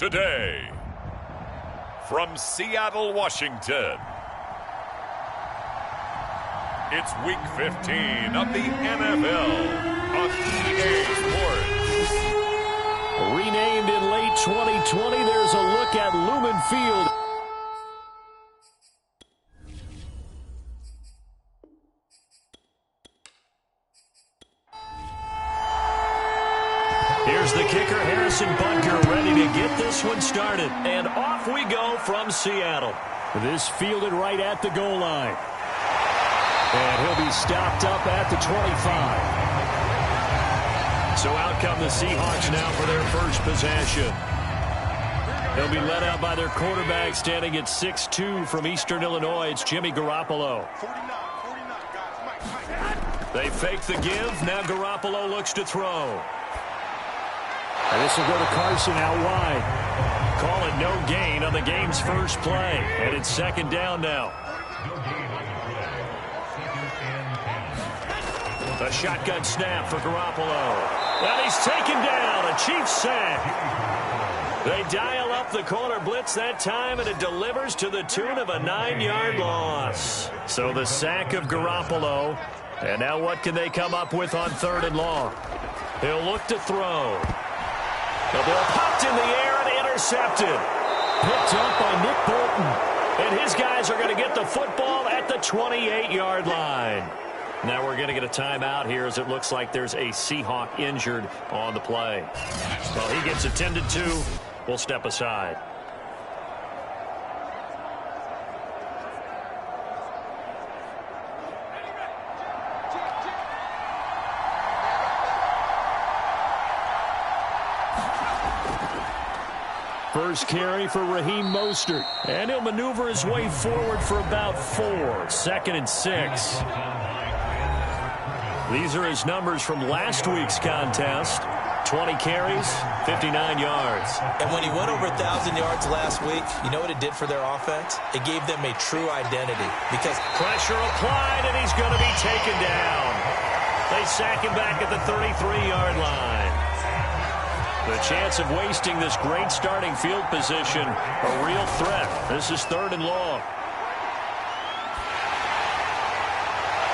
today, from Seattle, Washington, it's Week 15 of the NFL on EA Sports. Renamed in late 2020, there's a look at Lumen Field. Here's the kicker, Harrison Butker, ready to get this one started. And off we go from Seattle. This fielded right at the goal line. And he'll be stopped up at the 25. So out come the Seahawks now for their first possession. They'll be led out by their quarterback standing at 6'2" from Eastern Illinois. It's Jimmy Garoppolo. They fake the give. Now Garoppolo looks to throw. And this will go to Carson out wide. Call it no gain on the game's first play. And it's second down now. A shotgun snap for Garoppolo. And he's taken down. A Chiefs sack. They dial up the corner blitz that time, and it delivers to the tune of a 9-yard loss. So the sack of Garoppolo. And now what can they come up with on 3rd and long? He'll look to throw. The ball popped in the air and intercepted. Picked up by Nick Bolton. And his guys are going to get the football at the 28-yard line. Now we're going to get a timeout here as it looks like there's a Seahawk injured on the play. Well, he gets attended to. We'll step aside. First carry for Raheem Mostert. And he'll maneuver his way forward for about 4. 2nd and 6. These are his numbers from last week's contest. 20 carries, 59 yards. And when he went over 1,000 yards last week, you know what it did for their offense? It gave them a true identity. Because pressure applied, and he's going to be taken down. They sack him back at the 33-yard line. The chance of wasting this great starting field position, a real threat. This is 3rd and long.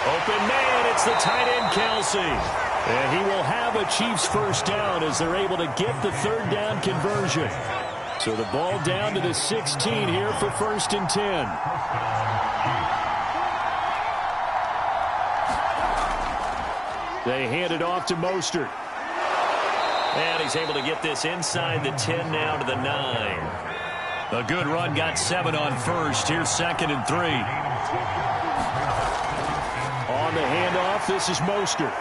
Open man, it's the tight end, Kelsey. And he will have a Chiefs first down as they're able to get the 3rd down conversion. So the ball down to the 16 here for 1st and 10. They hand it off to Mostert. And he's able to get this inside the 10 now to the 9. A good run, got 7 on first. Here's 2nd and 3. On the handoff, this is Mostert.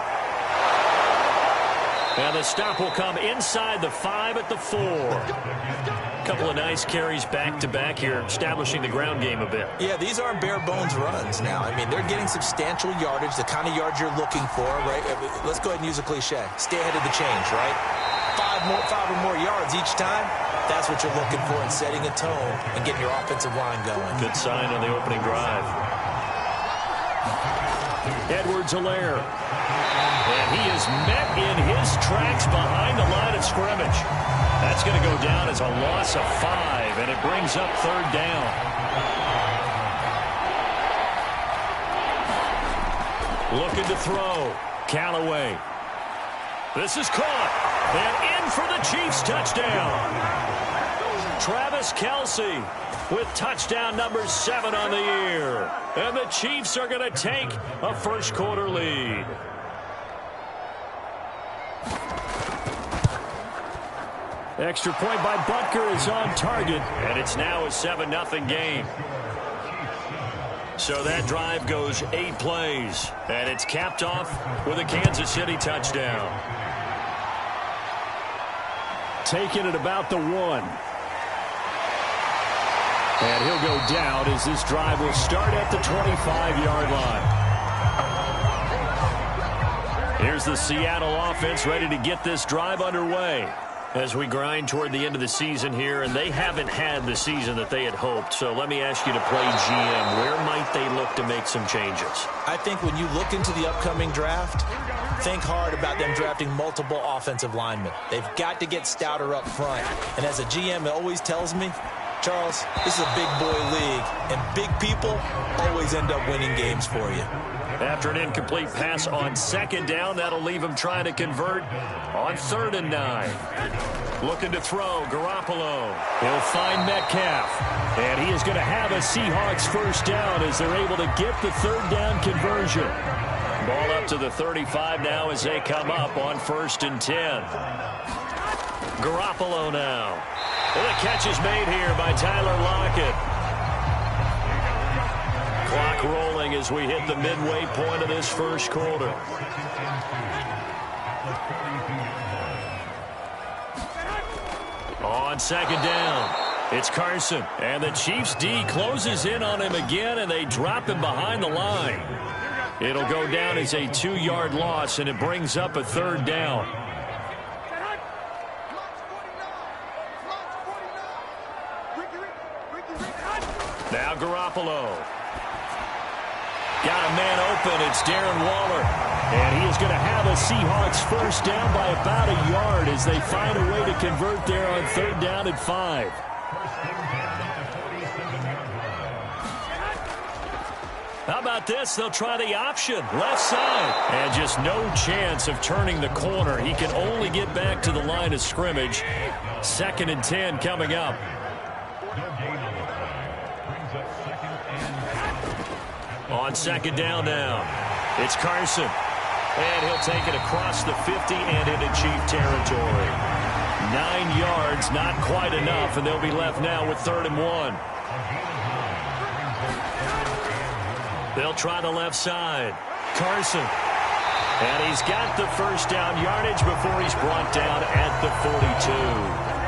And the stop will come inside the 5 at the 4. A couple of nice carries back-to-back here, establishing the ground game a bit. Yeah, these aren't bare-bones runs now. I mean, they're getting substantial yardage, the kind of yards you're looking for, right? Let's go ahead and use a cliche. Stay ahead of the change, right? 5 or more yards each time. That's what you're looking for in setting a tone and getting your offensive line going. Good sign on the opening drive. Edwards-Helaire. And he is met in his tracks behind the line of scrimmage. That's going to go down as a loss of 5, and it brings up 3rd down. Looking to throw. Callaway. This is caught. And in for the Chiefs touchdown. Travis Kelce with touchdown number 7 on the year. And the Chiefs are going to take a first-quarter lead. Extra point by Butker is on target, and it's now a 7-0 game. So that drive goes 8 plays, and it's capped off with a Kansas City touchdown. Taken at about the 1. And he'll go down as this drive will start at the 25-yard line. Here's the Seattle offense ready to get this drive underway. As we grind toward the end of the season here, and they haven't had the season that they had hoped. So let me ask you to play GM. Where might they look to make some changes? I think when you look into the upcoming draft, think hard about them drafting multiple offensive linemen. They've got to get stouter up front. And as a GM, it always tells me, Charles, this is a big boy league, and big people always end up winning games for you. After an incomplete pass on second down, that'll leave him trying to convert on 3rd and 9. Looking to throw, Garoppolo. He'll find Metcalf. And he is going to have a Seahawks first down as they're able to get the 3rd down conversion. Ball up to the 35 now as they come up on 1st and 10. Garoppolo now. Well, the catch is made here by Tyler Lockett. Clock rolling as we hit the midway point of this first quarter. On second down, it's Carson. And the Chiefs D closes in on him again, and they drop him behind the line. It'll go down as a 2-yard loss, and it brings up a 3rd down. Now Garoppolo. Got a man open. It's Darren Waller. And he is going to have a Seahawks first down by about a yard as they find a way to convert there on 3rd down and 5. How about this? They'll try the option. Left side. And just no chance of turning the corner. He can only get back to the line of scrimmage. 2nd and 10 coming up. On second down now, it's Carson. And he'll take it across the 50 and into Chief territory. 9 yards, not quite enough, and they'll be left now with 3rd and 1. They'll try the left side. Carson. And he's got the first down yardage before he's brought down at the 42.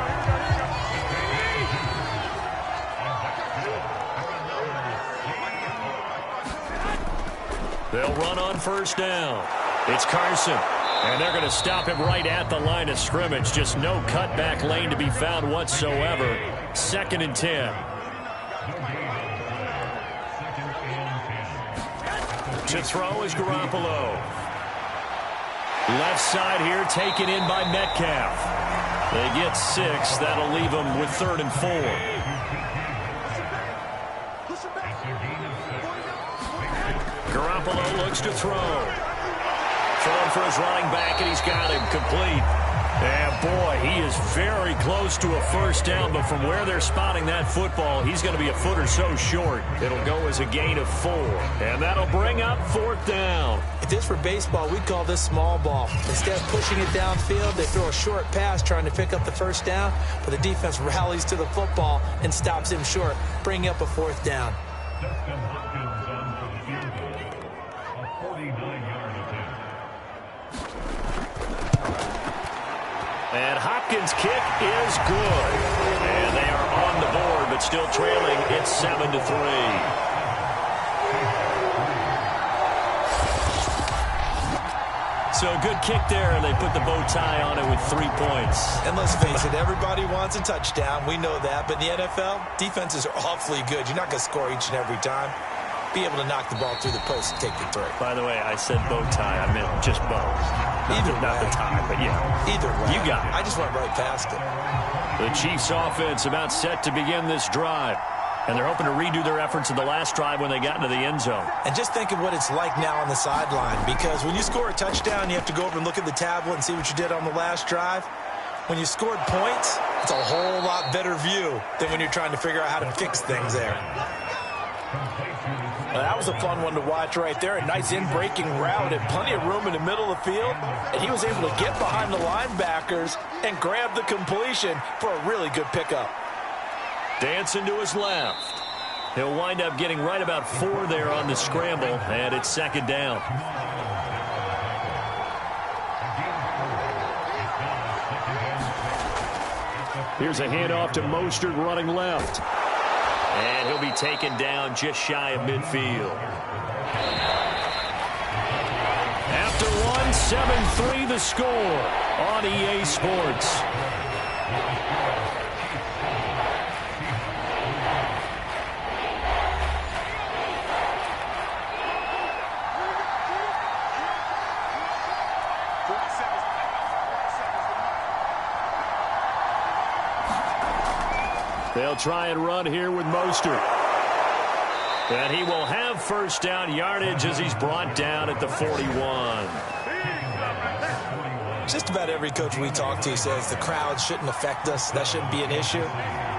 They'll run on first down. It's Carson. And they're going to stop him right at the line of scrimmage. Just no cutback lane to be found whatsoever. 2nd and 10. To throw is Garoppolo. Left side here taken in by Metcalf. They get 6. That'll leave them with 3rd and 4. Garoppolo looks to throw. Throwing for his running back, and he's got him complete. And, boy, he is very close to a first down, but from where they're spotting that football, he's going to be a foot or so short. It'll go as a gain of 4, and that'll bring up 4th down. If this were baseball, we'd call this small ball. Instead of pushing it downfield, they throw a short pass trying to pick up the first down, but the defense rallies to the football and stops him short, bringing up a 4th down. And Hopkins' kick is good. And they are on the board, but still trailing. It's 7-3. So a good kick there, and they put the bow tie on it with 3 points. And let's face it, everybody wants a touchdown. We know that. But in the NFL, defenses are awfully good. You're not going to score each and every time. Be able to knock the ball through the post and take the throw. By the way, I said bow tie. I meant just bow. Not the tie, but yeah. Either way. You got it. I just went right past it. The Chiefs offense about set to begin this drive. And they're hoping to redo their efforts in the last drive when they got into the end zone. And just think of what it's like now on the sideline. Because when you score a touchdown, you have to go over and look at the tablet and see what you did on the last drive. When you scored points, it's a whole lot better view than when you're trying to figure out how to fix things there. Well, that was a fun one to watch right there. A nice in-breaking route and plenty of room in the middle of the field. And he was able to get behind the linebackers and grab the completion for a really good pickup. Dancing to his left. He'll wind up getting right about 4 there on the scramble, and it's 2nd down. Here's a handoff to Mostert running left. And he'll be taken down just shy of midfield. After one, 7-3 the score on EA Sports. They'll try and run here with Mostert. And he will have first down yardage as he's brought down at the 41. Just about every coach we talk to says the crowd shouldn't affect us. That shouldn't be an issue.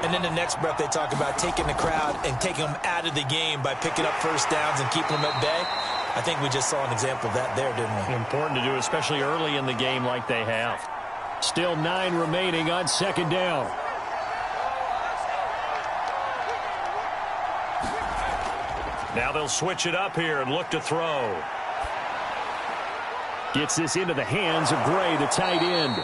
And then the next breath they talk about taking the crowd and taking them out of the game by picking up first downs and keeping them at bay. I think we just saw an example of that there, didn't we? Important to do, especially early in the game like they have. Still 9 remaining on second down. Now they'll switch it up here and look to throw. Gets this into the hands of Gray, the tight end.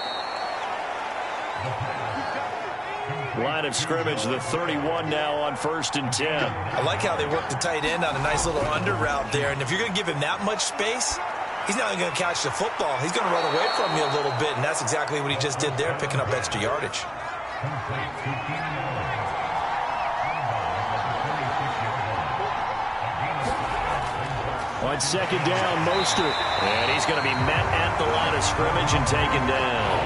Line of scrimmage, the 31 now on 1st and 10. I like how they work the tight end on a nice little under route there. And if you're going to give him that much space, he's not going to catch the football. He's going to run away from you a little bit, and that's exactly what he just did there, picking up extra yardage. On second down, Mostert. And he's going to be met at the line of scrimmage and taken down.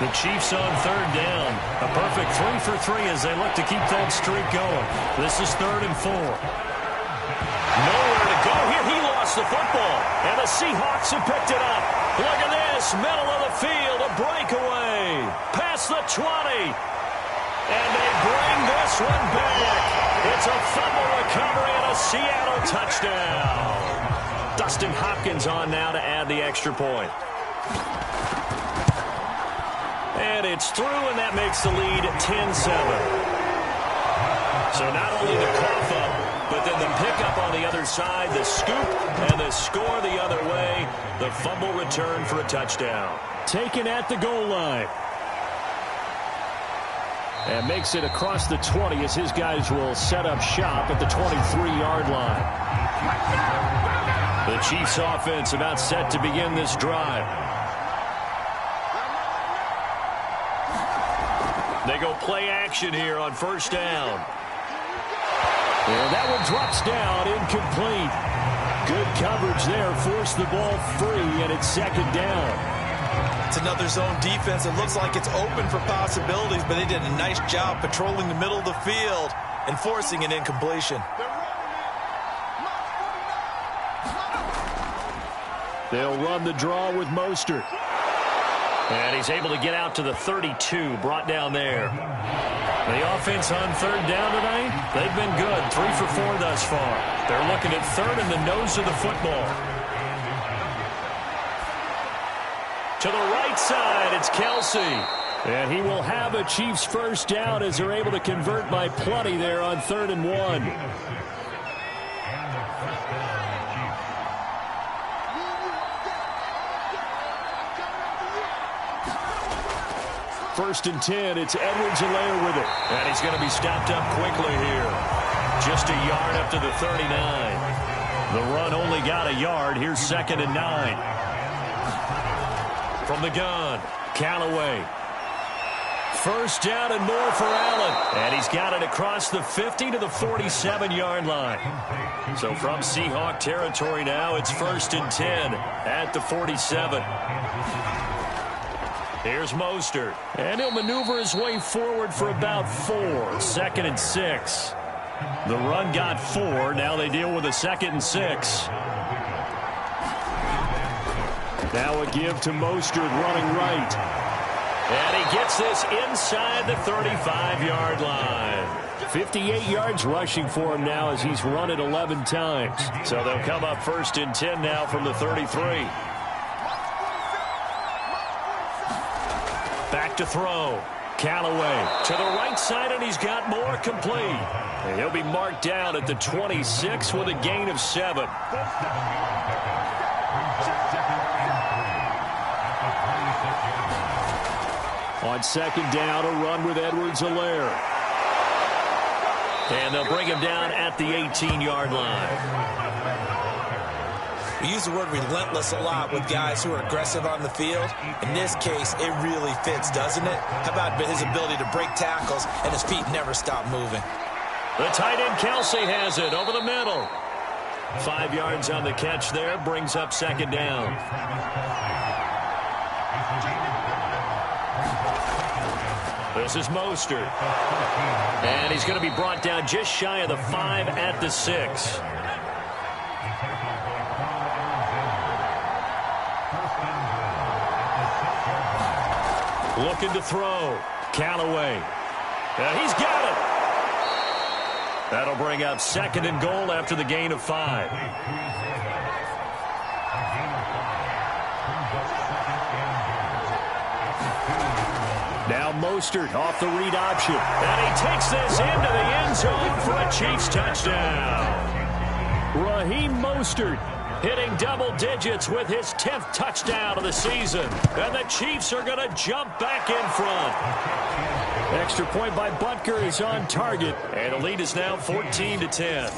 The Chiefs on 3rd down. A perfect 3 for 3 as they look to keep that streak going. This is 3rd and 4. Nowhere to go here. He lost the football. And the Seahawks have picked it up. Look at this. Middle of the field. A breakaway. Past the 20. And they bring this one back. It's a fumble recovery and a Seattle touchdown. Dustin Hopkins on now to add the extra point. And it's through, and that makes the lead 10-7. So not only the cough up, but then the pickup on the other side, the scoop, and the score the other way. The fumble return for a touchdown. Taken at the goal line. And makes it across the 20 as his guys will set up shop at the 23-yard line. The Chiefs offense about set to begin this drive. They go play action here on 1st down. And that one drops down, incomplete. Good coverage there, forced the ball free, and it's 2nd down. It's another zone defense. It looks like it's open for possibilities, but they did a nice job patrolling the middle of the field and forcing an incompletion. They'll run the draw with Mostert. And he's able to get out to the 32, brought down there. The offense on 3rd down tonight, they've been good. 3 for 4 thus far. They're looking at 3rd and the nose of the football. To the right side, it's Kelsey. And he will have a Chiefs first down as they're able to convert by plenty there on 3rd and 1. First and 10, it's Edwards-Helaire with it. And he's going to be stopped up quickly here. Just a yard up to the 39. The run only got a yard. Here's 2nd and 9. From the gun, Callaway. First down and more for Allen. And he's got it across the 50 to the 47-yard line. So from Seahawk territory now, it's 1st and 10 at the 47. Here's Mostert. And he'll maneuver his way forward for about 4. 2nd and 6. The run got 4. Now they deal with a 2nd and 6. Now a give to Mostert running right. And he gets this inside the 35-yard line. 58 yards rushing for him now as he's run it 11 times. So they'll come up 1st and 10 now from the 33. Back to throw. Callaway to the right side, and he's got more complete. And he'll be marked down at the 26 with a gain of 7. On 2nd down, a run with Edwards-Helaire. And they'll bring him down at the 18-yard line. We use the word relentless a lot with guys who are aggressive on the field. In this case, it really fits, doesn't it? How about his ability to break tackles and his feet never stop moving? The tight end Kelsey has it over the middle. 5 yards on the catch there, brings up second down. This is Mostert. And he's going to be brought down just shy of the 5 at the 6. Looking to throw. Callaway. And he's got it. That'll bring up second and goal after the gain of 5. Now Mostert off the read option. And he takes this into the end zone for a Chiefs touchdown. Raheem Mostert hitting double digits with his 10th touchdown of the season. And the Chiefs are going to jump back in front. Extra point by Butker is on target. And the lead is now 14-10.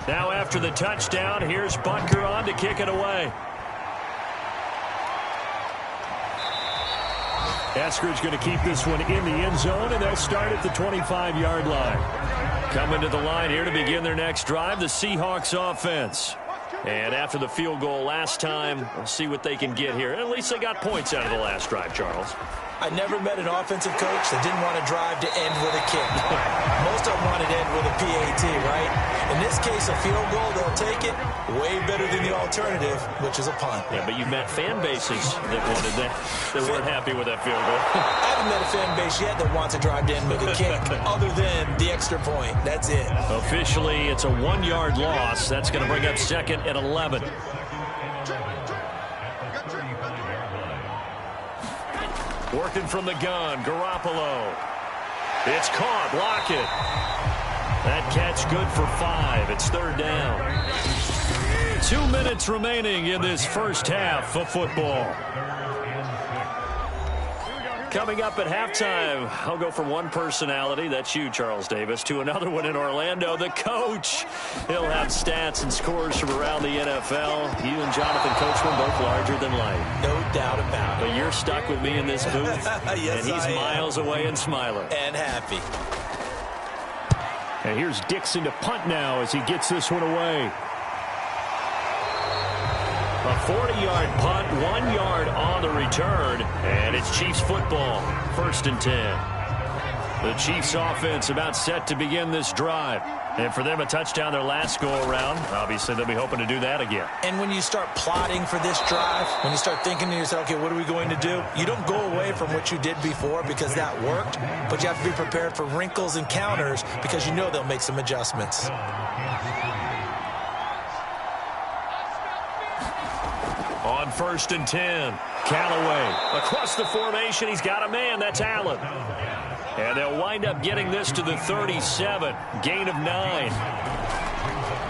Now after the touchdown, here's Butker on to kick it away. Eskridge going to keep this one in the end zone, and they'll start at the 25-yard line. Coming to the line here to begin their next drive, the Seahawks offense. And after the field goal last time, we'll see what they can get here. At least they got points out of the last drive, Charles. I never met an offensive coach that didn't want to drive to end with a kick. Most of them wanted to end with a PAT, right? In this case, a field goal, they'll take it. Way better than the alternative, which is a punt. Yeah, but you've met fan bases that wanted that, that weren't happy with that field goal. I haven't met a fan base yet that wants to drive to end with a kick, other than the extra point. That's it. Officially, it's a 1-yard loss. That's going to bring up second and 11. Working from the gun, Garoppolo. It's caught, Lockett. That catch good for 5. It's third down. 2 minutes remaining in this first half of football. Coming up at halftime, I'll go from one personality, that's you, Charles Davis, to another one in Orlando, the coach. He'll have stats and scores from around the NFL. You and Jonathan Coachman both larger than life. No doubt about it. But you're stuck with me in this booth, yes, and he's miles away and smiling. And happy. And here's Dixon to punt now as he gets this one away. A 40-yard punt, 1 yard on the return, and it's Chiefs football, 1st and 10. The Chiefs offense about set to begin this drive. And for them, a touchdown their last go-around. Obviously, they'll be hoping to do that again. And when you start plotting for this drive, when you start thinking to yourself, okay, what are we going to do? You don't go away from what you did before because that worked, but you have to be prepared for wrinkles and counters because you know they'll make some adjustments. On 1st and 10, Callaway across the formation. He's got a man. That's Allen. And they'll wind up getting this to the 37. Gain of 9.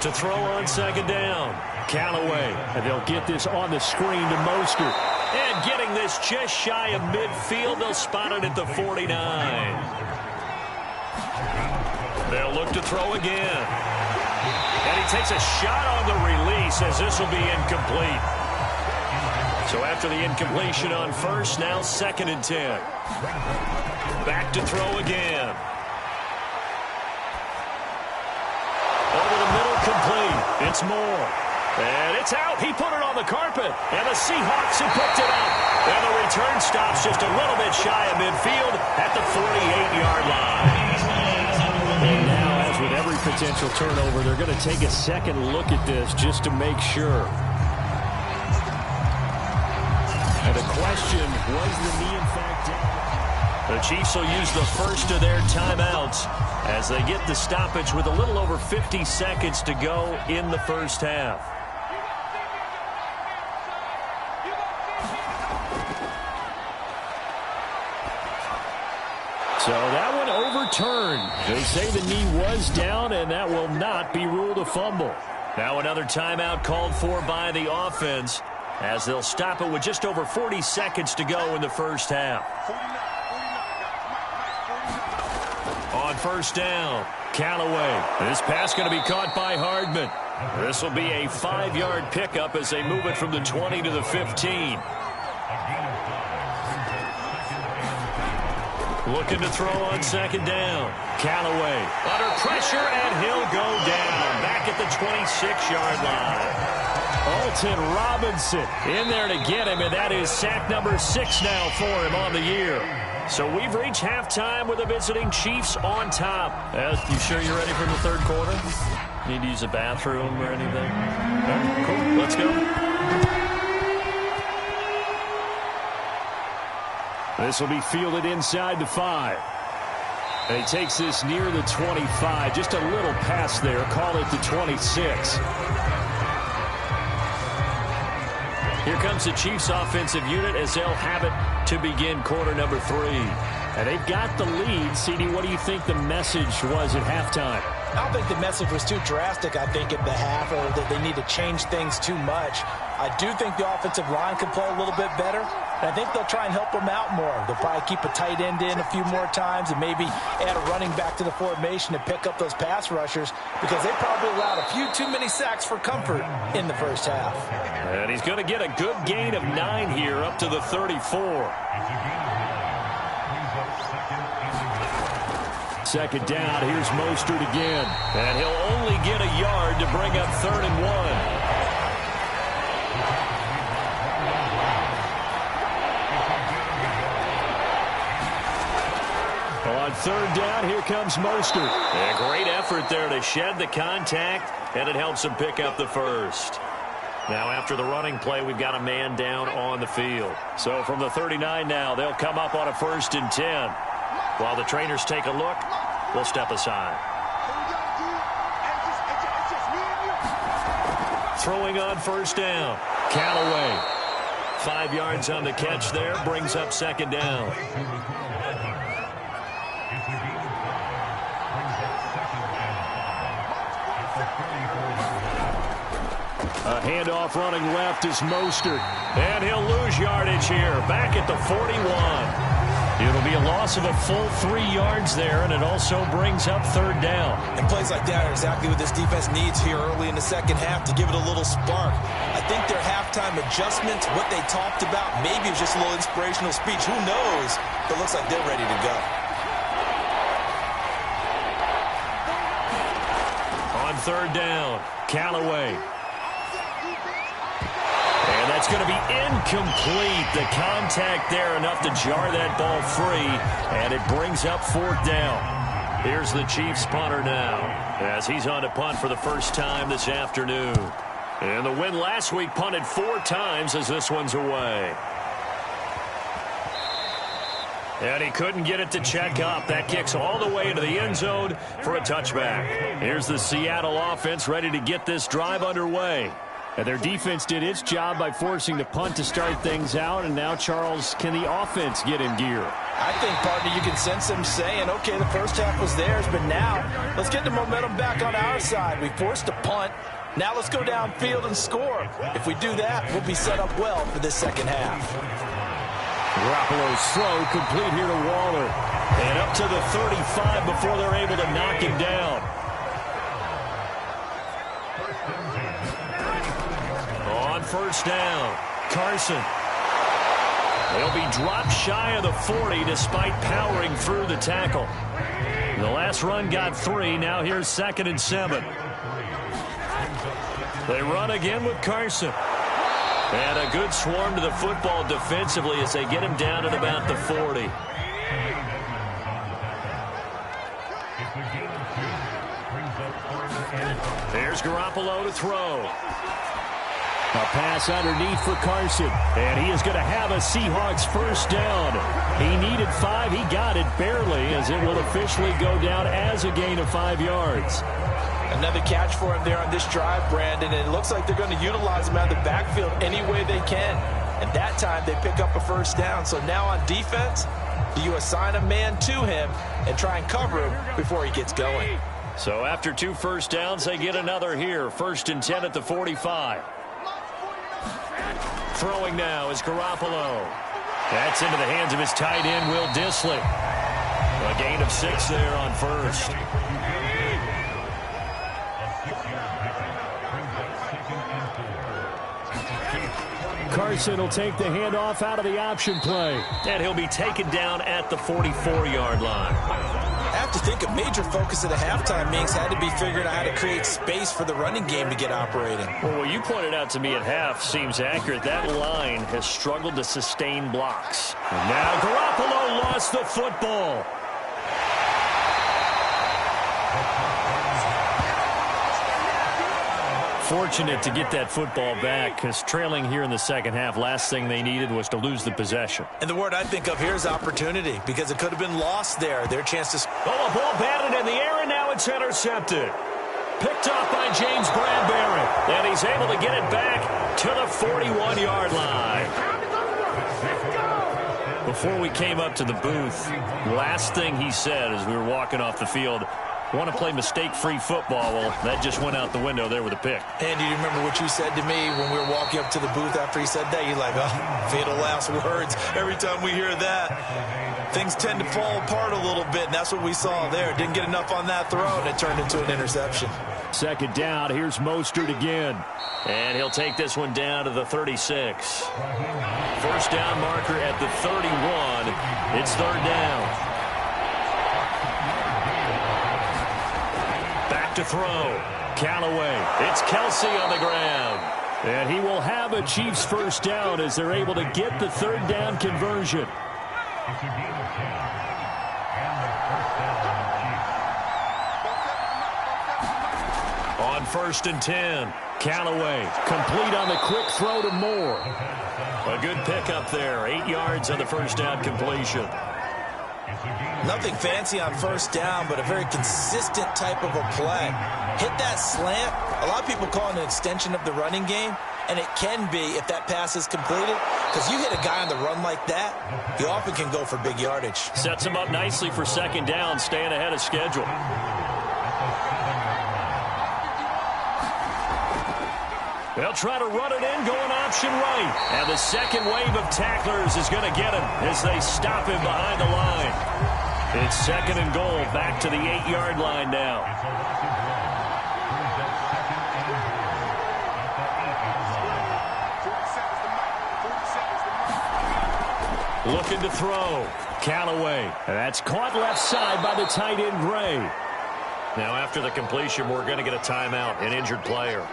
To throw on second down. Callaway. And they'll get this on the screen to Mostert. And getting this just shy of midfield. They'll spot it at the 49. They'll look to throw again. And he takes a shot on the release as this will be incomplete. So after the incompletion on first, now 2nd and 10. Back to throw again. Over the middle, complete. It's Moore. And it's out. He put it on the carpet. And the Seahawks have picked it up. And the return stops just a little bit shy of midfield at the 48-yard line. And now, as with every potential turnover, they're going to take a second look at this just to make sure. And the question, was the knee in fact down? The Chiefs will use the first of their timeouts as they get the stoppage with a little over 50 seconds to go in the first half. So that one overturned. They say the knee was down, and that will not be ruled a fumble. Now another timeout called for by the offense, as they'll stop it with just over 40 seconds to go in the first half. On On first down, Callaway. This pass going to be caught by Hardman. This will be a 5-yard pickup as they move it from the 20 to the 15. Looking to throw on second down. Callaway under pressure, and he'll go down back at the 26-yard line. Alton Robinson in there to get him, and that is sack number 6 now for him on the year. So we've reached halftime with the visiting Chiefs on top. You sure you're ready for the third quarter? Need to use a bathroom or anything? All right, cool. Let's go. This will be fielded inside the 5. And he takes this near the 25. Just a little pass there. Call it the 26. Here comes the Chiefs offensive unit as they'll have it to begin quarter number 3. And they've got the lead. CD, what do you think the message was at halftime? I don't think the message was too drastic, I think, at the half, or that they need to change things too much. I do think the offensive line can play a little bit better, and I think they'll try and help them out more. They'll probably keep a tight end in a few more times and maybe add a running back to the formation to pick up those pass rushers, because they probably allowed a few too many sacks for comfort in the first half. And he's going to get a good gain of 9 here up to the 34. Second down, here's Mostert again. And he'll only get a yard to bring up 3rd and 1. On 3rd down, here comes Mostert. A great effort there to shed the contact, and it helps him pick up the first. Now after the running play, we've got a man down on the field. So from the 39 now, they'll come up on a 1st and 10. While the trainers take a look, we'll step aside. Throwing on 1st down, Callaway. 5 yards on the catch there, brings up 2nd down. A handoff running left is Mostert. And he'll lose yardage here, back at the 41. It'll be a loss of a full 3 yards there, and it also brings up 3rd down. And plays like that are exactly what this defense needs here early in the second half to give it a little spark. I think their halftime adjustment, what they talked about, maybe it was just a little inspirational speech. Who knows? But it looks like they're ready to go. On 3rd down, Callaway. And that's going to be incomplete. The contact there enough to jar that ball free, and it brings up 4th down. Here's the Chiefs punter now as he's on to punt for the first time this afternoon. And the win last week punted 4 times as this one's away. And he couldn't get it to check up. That kicks all the way into the end zone for a touchback. Here's the Seattle offense ready to get this drive underway. And their defense did its job by forcing the punt to start things out. And now, Charles, can the offense get in gear? I think, partner, you can sense them saying, okay, the first half was theirs, but now let's get the momentum back on our side. We forced a punt. Now let's go downfield and score. If we do that, we'll be set up well for this second half. Garoppolo's throw complete here to Waller. And up to the 35 before they're able to knock him down. On 1st down, Carson. They'll be dropped shy of the 40 despite powering through the tackle. The last run got 3. Now here's 2nd and 7. They run again with Carson. And a good swarm to the football defensively as they get him down at about the 40. There's Garoppolo to throw. A pass underneath for Carson. And he is going to have a Seahawks first down. He needed 5. He got it barely as it will officially go down as a gain of 5 yards. Another catch for him there on this drive, Brandon, and it looks like they're going to utilize him out of the backfield any way they can. And that time they pick up a first down. So now on defense, do you assign a man to him and try and cover him before he gets going? So after 2 first downs, they get another here. 1st and 10 at the 45. Throwing now is Garoppolo. That's into the hands of his tight end, Will Dissly. A gain of 6 there on first. Carson will take the handoff out of the option play. And he'll be taken down at the 44-yard line. I have to think a major focus of the halftime meetings had to be figuring out how to create space for the running game to get operating. Well, what you pointed out to me at half seems accurate. That line has struggled to sustain blocks. And now Garoppolo lost the football. Fortunate to get that football back, because trailing here in the second half, last thing they needed was to lose the possession. And the word I think of here is opportunity, because it could have been lost there. Their chance to... Oh, a ball batted in the air, and now it's intercepted. Picked off by James Bradbury, and he's able to get it back to the 41-yard line. Before we came up to the booth, last thing he said as we were walking off the field, want to play mistake-free football. Well, that just went out the window there with a pick. And do you remember what you said to me when we were walking up to the booth after he said that? You're like, oh, fatal last words. Every time we hear that, things tend to fall apart a little bit, and that's what we saw there. Didn't get enough on that throw, and it turned into an interception. Second down, here's Mostert again. And he'll take this one down to the 36. First down marker at the 31. It's third down. To throw. Callaway. It's Kelsey on the ground. And he will have a Chiefs first down as they're able to get the third down conversion. On 1st and 10. Callaway complete on the quick throw to Moore. A good pickup there. 8 yards on the first down completion. Nothing fancy on first down, but a very consistent type of a play. Hit that slant. A lot of people call it an extension of the running game, and it can be if that pass is completed, because you hit a guy on the run like that, he often can go for big yardage. Sets him up nicely for second down, staying ahead of schedule. They'll try to run it in, going option right. And the second wave of tacklers is going to get him as they stop him behind the line. It's second and goal, back to the 8-yard line now. Looking to throw. Callaway. And that's caught left side by the tight end, Gray. Now after the completion, we're going to get a timeout, an injured player.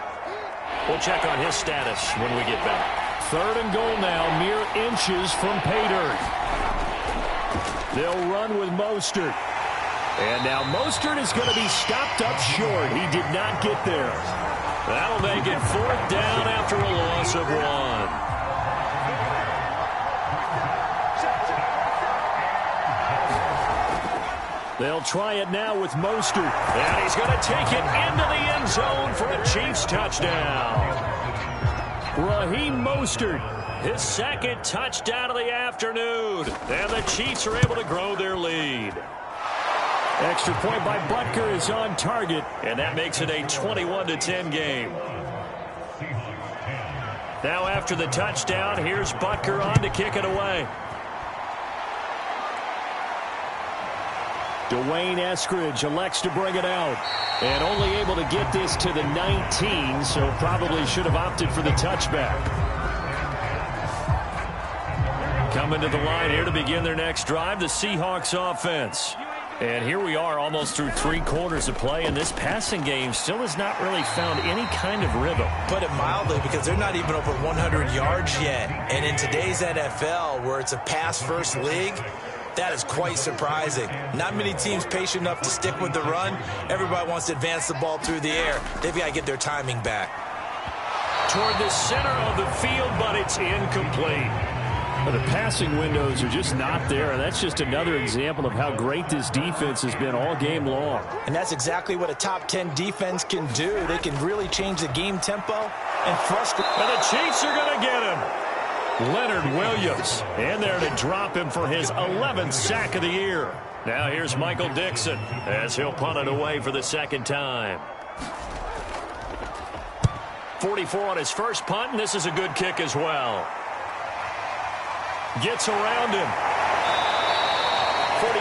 We'll check on his status when we get back. Third and goal now, mere inches from pay dirt. They'll run with Mostert. And now Mostert is going to be stopped up short. He did not get there. That'll make it fourth down after a loss of 1. They'll try it now with Mostert. And he's going to take it into the end zone for a Chiefs touchdown. Raheem Mostert. His second touchdown of the afternoon. And the Chiefs are able to grow their lead. Extra point by Butker is on target. And that makes it a 21-10 game. Now after the touchdown, here's Butker on to kick it away. Dwayne Eskridge elects to bring it out. And only able to get this to the 19, so probably should have opted for the touchback. Coming to the line here to begin their next drive, the Seahawks offense. And here we are almost through 3 quarters of play, and this passing game still has not really found any kind of rhythm. Put it mildly, because they're not even over 100 yards yet. And in today's NFL, where it's a pass-first league, that is quite surprising. Not many teams patient enough to stick with the run. Everybody wants to advance the ball through the air. They've got to get their timing back. Toward the center of the field, but it's incomplete. Well, the passing windows are just not there, and that's just another example of how great this defense has been all game long. And that's exactly what a top 10 defense can do. They can really change the game tempo and frustrate. And the Chiefs are going to get him. Leonard Williams in there to drop him for his 11th sack of the year. Now here's Michael Dixon as he'll punt it away for the second time. 44 on his first punt, and this is a good kick as well. Gets around him.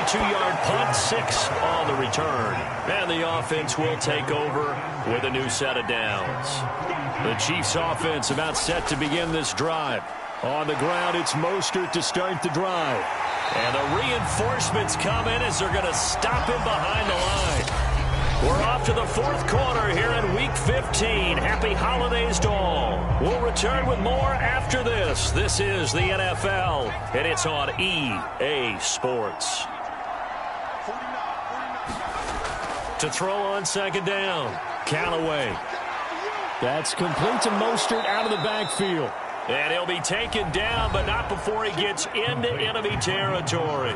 42-yard punt, 6 on the return. And the offense will take over with a new set of downs. The Chiefs offense about set to begin this drive. On the ground, it's Mostert to start the drive. And the reinforcements come in as they're going to stop him behind the line. We're off to the fourth quarter here in Week 15. Happy holidays to all. We'll return with more after this. This is the NFL, and it's on EA Sports. To throw on second down, Callaway. That's complete to Mostert out of the backfield. And he'll be taken down, but not before he gets into enemy territory.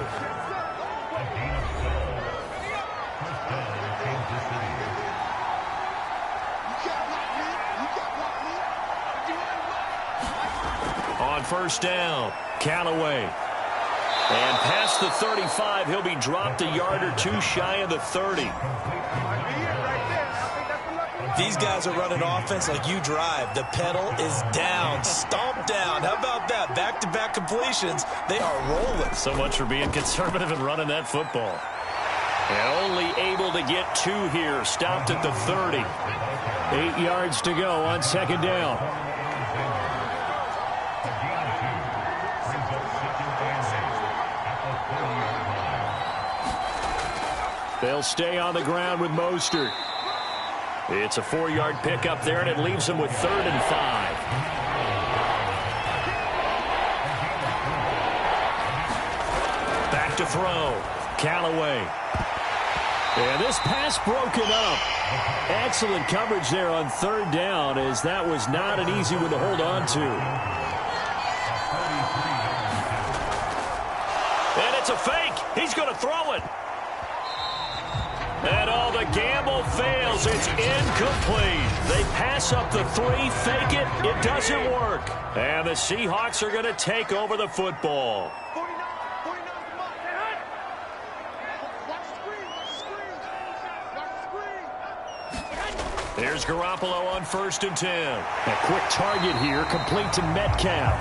On first down, Callaway. And past the 35, he'll be dropped a yard or two shy of the 30. These guys are running offense like you drive. The pedal is down, stomp down. How about that? Back-to-back completions. They are rolling. So much for being conservative and running that football. And only able to get 2 here. Stopped at the 30. 8 yards to go on second down. They'll stay on the ground with Mostert. It's a 4-yard pickup there, and it leaves him with 3rd and 5. Back to throw. Callaway. And this pass broken up. Excellent coverage there on third down, as that was not an easy one to hold on to. And it's a fake. He's going to throw it. And all the gamble fails. It's incomplete. They pass up the 3, fake it. It doesn't work. And the Seahawks are going to take over the football. Here's Garoppolo on 1st and 10. A quick target here, complete to Metcalf.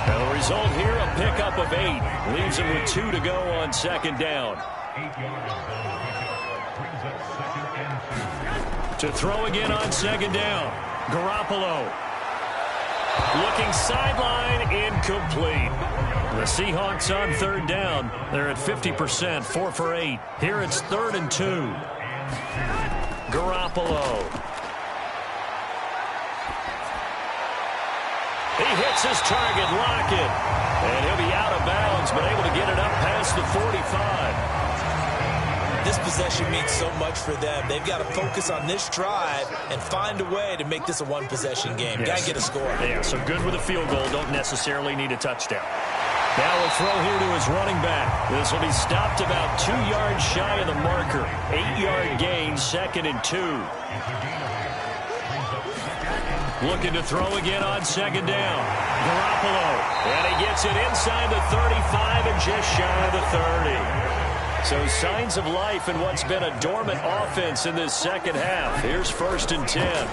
And the result here, a pickup of 8. Leaves him with 2 to go on second down. To throw again on second down. Garoppolo. Looking sideline, incomplete. The Seahawks on third down. They're at 50%, 4 for 8. Here it's 3rd and 2. Garoppolo. He hits his target, Lockett. And he'll be out of bounds, but able to get it up past the 45. This possession means so much for them. They've got to focus on this drive and find a way to make this a one-possession game. Yes. Got to get a score. Yeah, so good with a field goal. Don't necessarily need a touchdown. Now we'll throw here to his running back. This will be stopped about 2 yards shy of the marker. 8-yard gain, 2nd and 2. Looking to throw again on second down. Garoppolo. And he gets it inside the 35 and just shy of the 30. So signs of life in what's been a dormant offense in this second half. Here's 1st and 10.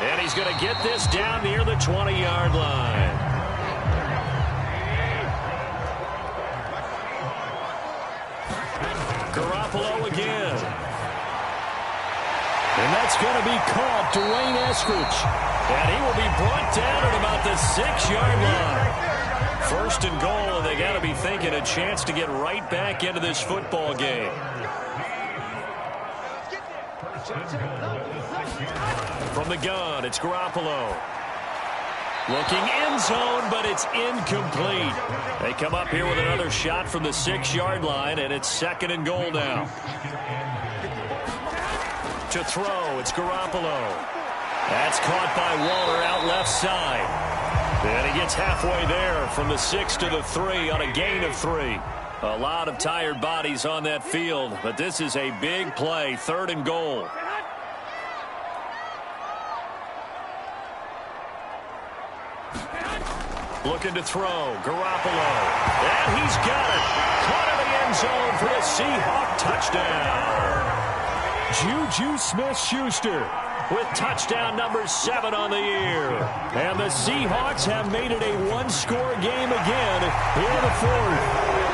And he's going to get this down near the 20-yard line. Garoppolo again. And that's going to be caught. Dwayne Eskridge. And he will be brought down at about the 6-yard line. 1st and goal, and they got to be thinking a chance to get right back into this football game. From the gun, it's Garoppolo. Looking end zone, but it's incomplete. They come up here with another shot from the 6-yard line, and it's 2nd and goal now. To throw, it's Garoppolo. That's caught by Waller out left side. And he gets halfway there from the 6 to the 3 on a gain of 3. A lot of tired bodies on that field, but this is a big play, 3rd and goal. Looking to throw, Garoppolo. And he's got it. Caught in the end zone for a Seahawk touchdown. Juju Smith-Schuster with touchdown number 7 on the year. And the Seahawks have made it a one-score game again here in the 4th.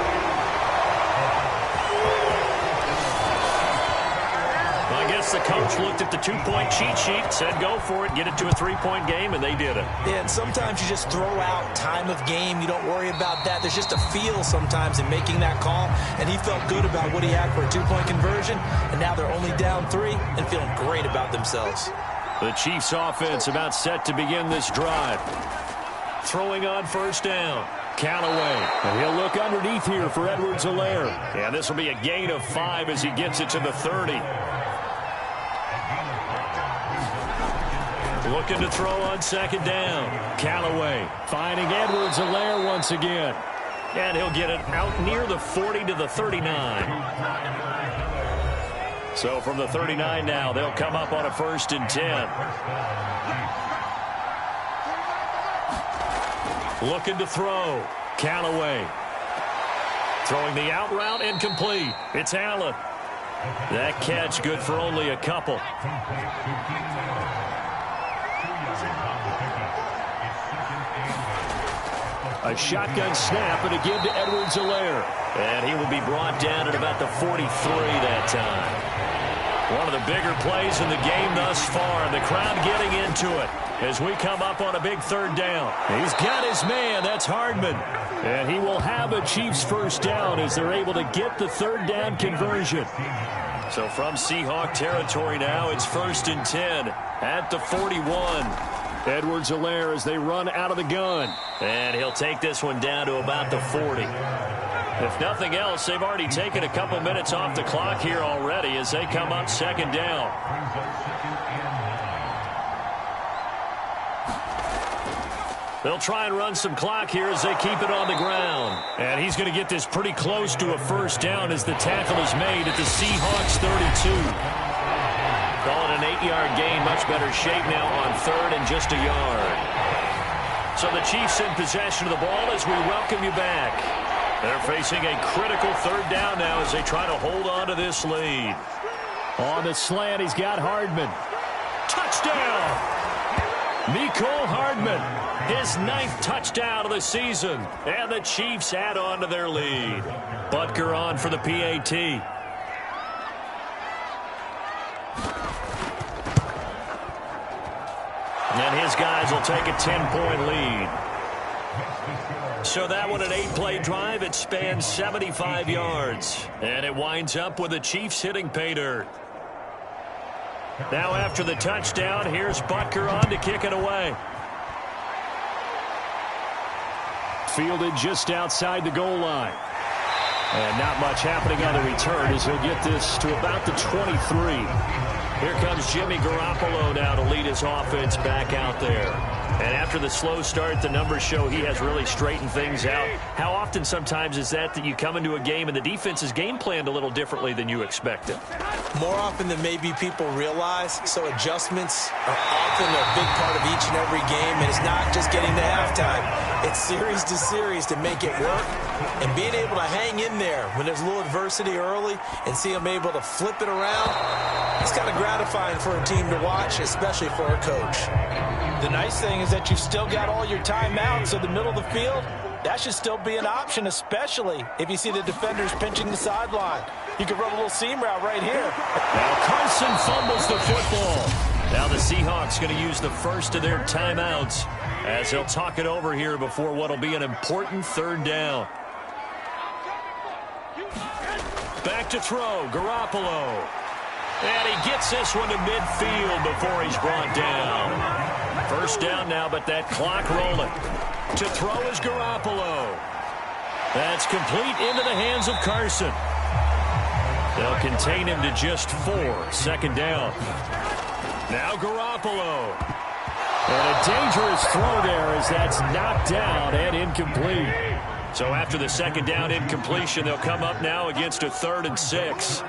the coach looked at the two-point cheat sheet, said go for it, get it to a three-point game, and they did it. Yeah, and sometimes you just throw out time of game. You don't worry about that. There's just a feel sometimes in making that call, and he felt good about what he had for a two-point conversion, and now they're only down 3 and feeling great about themselves. The Chiefs offense about set to begin this drive. Throwing on first down. Callaway. And he'll look underneath here for Edwards-Helaire. And this will be a gain of 5 as he gets it to the 30. Looking to throw on second down. Callaway Finding Edwards-Helaire once again. And he'll get it out near the 40 to the 39. So from the 39 now, they'll come up on a 1st and 10. Looking to throw. Callaway. Throwing the out route incomplete. It's Allen. That catch good for only a couple. A shotgun snap and a give to Edwards-Helaire. And he will be brought down at about the 43 that time. One of the bigger plays in the game thus far. The crowd getting into it as we come up on a big 3rd down. He's got his man. That's Hardman. And he will have a Chiefs first down as they're able to get the 3rd down conversion. So from Seahawk territory now, it's 1st and 10 at the 41. Edwards-Helaire as they run out of the gun. And he'll take this one down to about the 40. If nothing else, they've already taken a couple minutes off the clock here already as they come up 2nd down. They'll try and run some clock here as they keep it on the ground. And he's going to get this pretty close to a first down as the tackle is made at the Seahawks 32. Call it an 8-yard gain. Much better shape now on 3rd and just a yard. So the Chiefs in possession of the ball as we welcome you back. They're facing a critical 3rd down now as they try to hold on to this lead. On the slant, he's got Hardman. Touchdown! Mecole Hardman, his 9th touchdown of the season. And the Chiefs add on to their lead. Butker on for the PAT. And his guys will take a 10-point lead. So that one, an 8-play drive. It spans 75 yards. And it winds up with the Chiefs hitting pay dirt. Now after the touchdown, here's Butker on to kick it away. Fielded just outside the goal line. And not much happening on the return as he'll get this to about the 23. Here comes Jimmy Garoppolo now to lead his offense back out there. And after the slow start, the numbers show he has really straightened things out. How often sometimes is that you come into a game and the defense is game planned a little differently than you expected? More often than maybe people realize, so adjustments are often a big part of each and every game, and it's not just getting to halftime. It's series to series to make it work, and being able to hang in there when there's a little adversity early and see them able to flip it around, it's kind of gratifying for a team to watch, especially for a coach. The nice thing is that you've still got all your timeouts, so the middle of the field, that should still be an option, especially if you see the defenders pinching the sideline. You can run a little seam route right here. Now Carson fumbles the football. Now the Seahawks going to use the first of their timeouts as they'll talk it over here before what will be an important 3rd down. Back to throw, Garoppolo. And he gets this one to midfield before he's brought down. First down now, but that clock rolling. To throw is Garoppolo. That's complete into the hands of Carson. They'll contain him to just 4. 2nd down. Now Garoppolo. And a dangerous throw there as that's knocked down and incomplete. So after the 2nd down incompletion, they'll come up now against a 3rd and 6.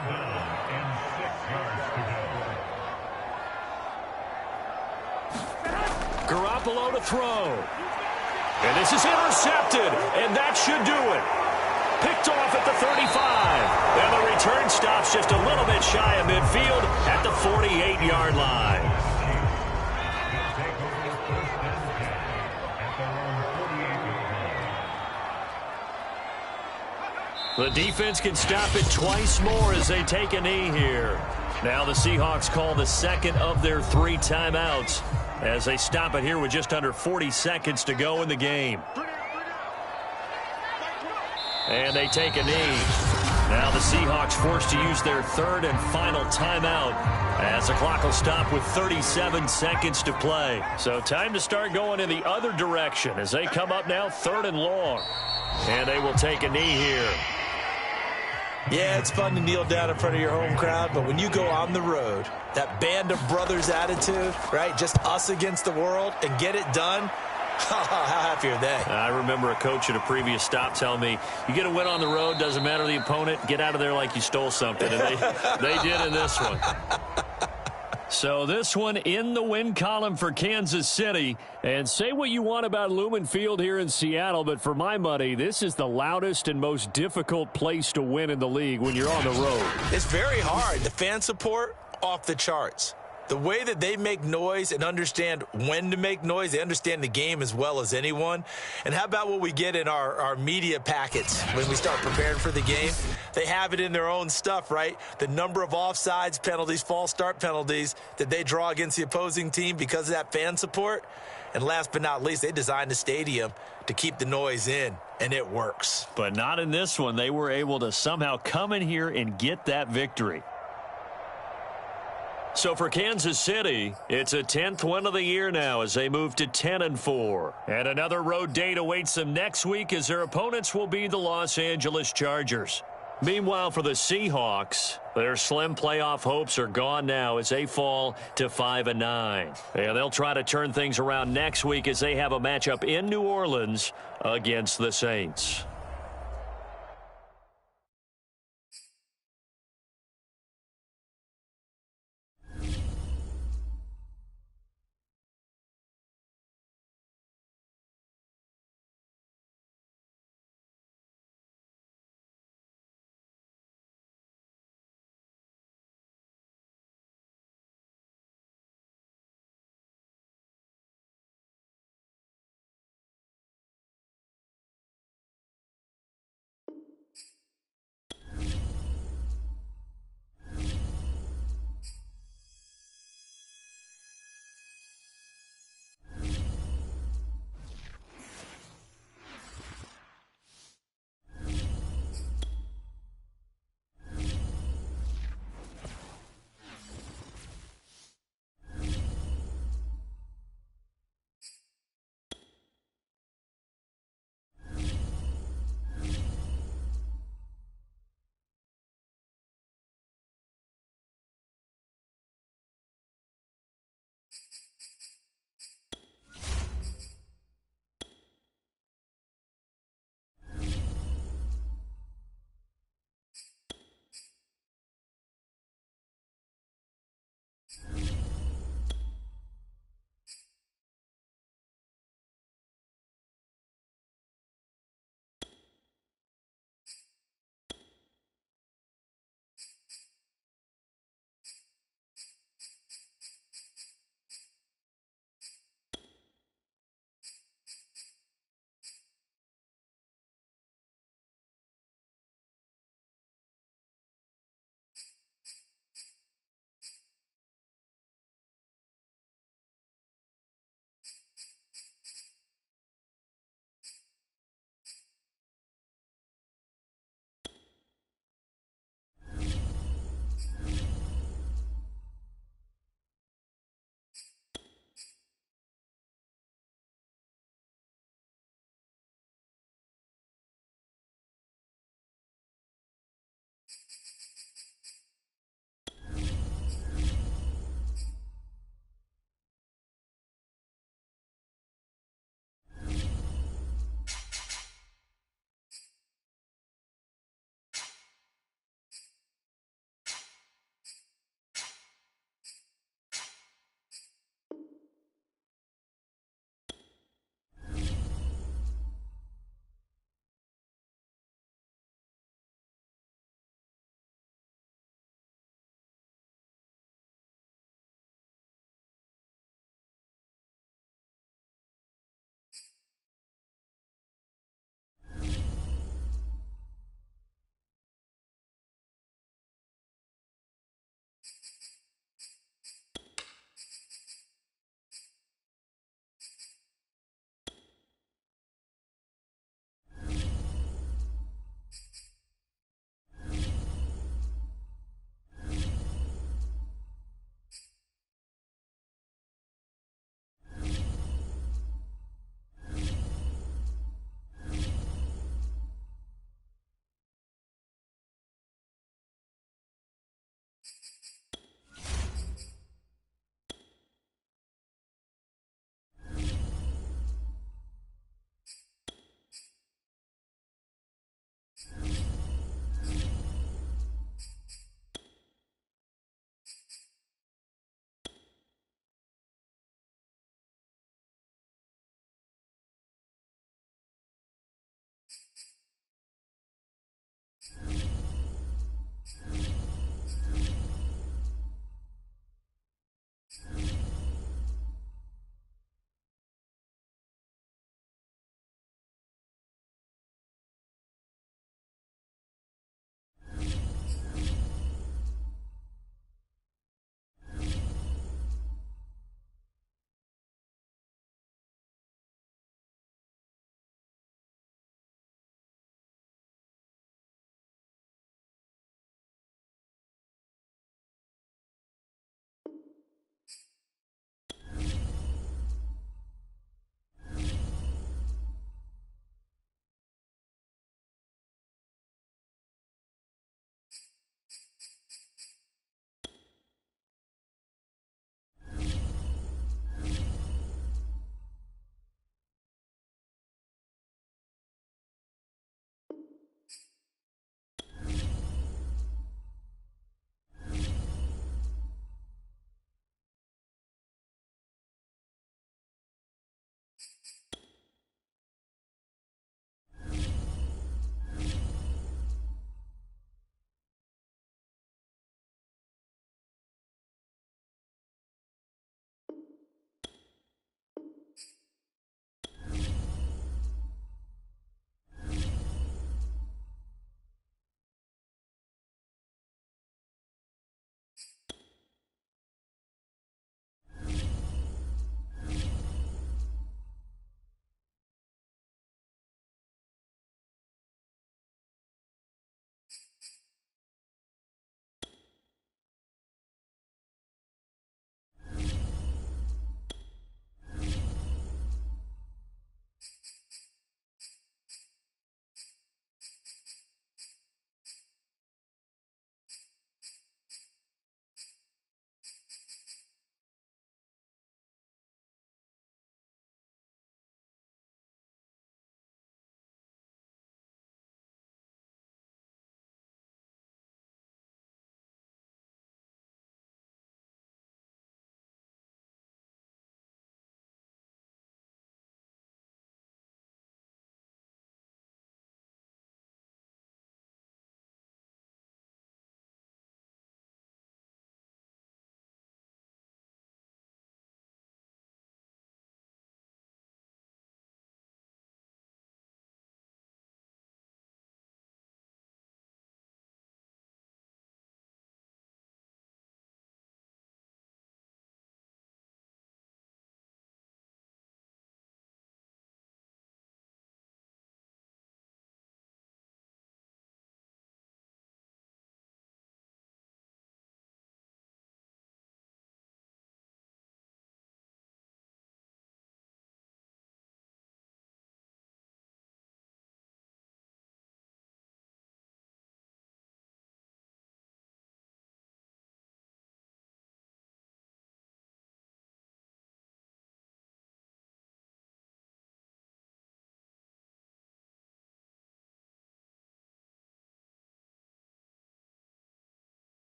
Garoppolo to throw. And this is intercepted, and that should do it. Picked off at the 35. And the return stops just a little bit shy of midfield at the 48-yard line. The defense can stop it twice more as they take a knee here. Now the Seahawks call the second of their 3 timeouts as they stop it here with just under 40 seconds to go in the game. And they take a knee. Now the Seahawks forced to use their 3rd and final timeout as the clock will stop with 37 seconds to play. So time to start going in the other direction as they come up now 3rd and long. And they will take a knee here. Yeah, it's fun to kneel down in front of your home crowd, but when you go on the road, that band of brothers attitude, right, just us against the world, and get it done, how happy are they? I remember a coach at a previous stop telling me, you get a win on the road, doesn't matter the opponent, get out of there like you stole something. And they did in this one. So this one in the win column for Kansas City. And say what you want about Lumen Field here in Seattle, but for my money, this is the loudest and most difficult place to win in the league when you're on the road. It's very hard. The fan support, off the charts. The way that they make noise and understand when to make noise, they understand the game as well as anyone. And how about what we get in our media packets when we start preparing for the game? They have it in their own stuff, right? The number of offsides penalties, false start penalties that they draw against the opposing team because of that fan support. And last but not least, they designed the stadium to keep the noise in, and it works. But not in this one. They were able to somehow come in here and get that victory. So for Kansas City, it's a 10th win of the year now as they move to 10-4. And another road date awaits them next week as their opponents will be the Los Angeles Chargers. Meanwhile, for the Seahawks, their slim playoff hopes are gone now as they fall to 5-9. And they'll try to turn things around next week as they have a matchup in New Orleans against the Saints.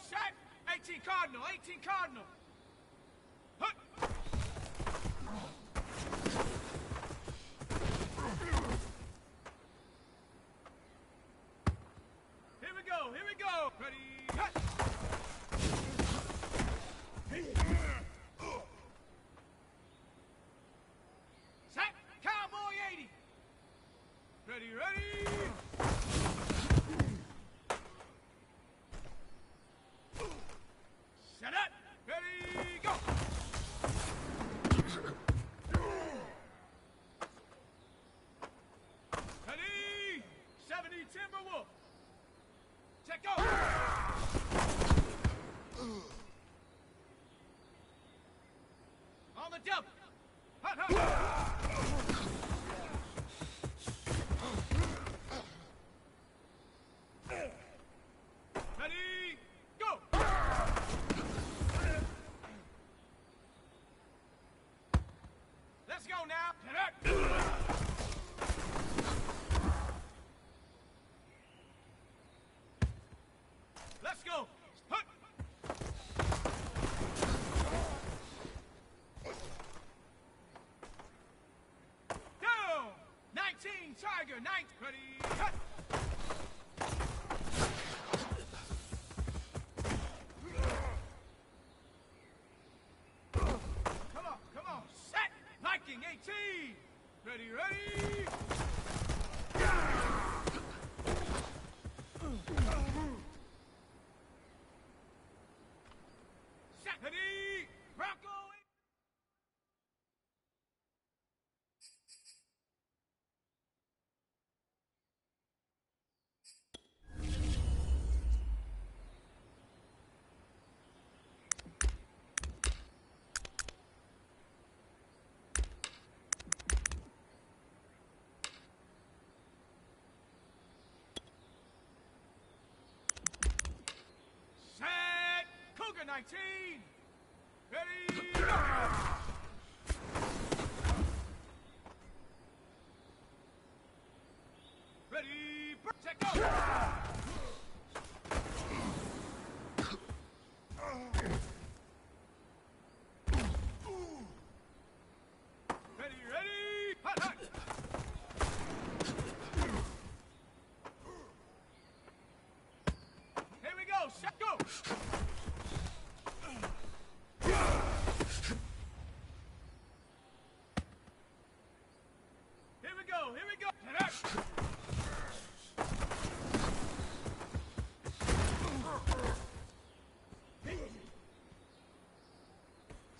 set. 18 Cardinal, 18 Cardinal. Hut. Here we go, here we go. Ready, hut. Set, Cowboy 80. Ready, ready. Set up. Ready, go. Ready, 70 Timberwolf. Check go. On the double. Hut, hut. Ready, go. Let's go now. Let's go. Hut. Down. 19 Tiger. 9. Ready. Hut. Come on. Set. Viking 18. Ready, ready. Set. Ready. Bronco. Set. Cougar 19. Ready. Go. Ready. Check go. Ready, ready. Hut, hut. Here we go. Set go. Here we go. Here we go.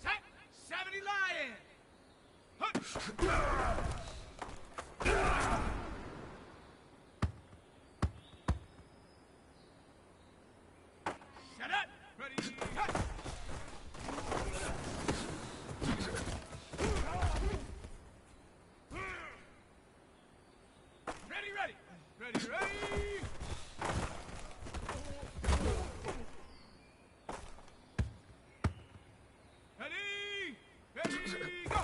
Set. 70 Lion. Hut. Set up. Ready. Hut. Ready, ready. Ready, ready. Ready. Ready. Go.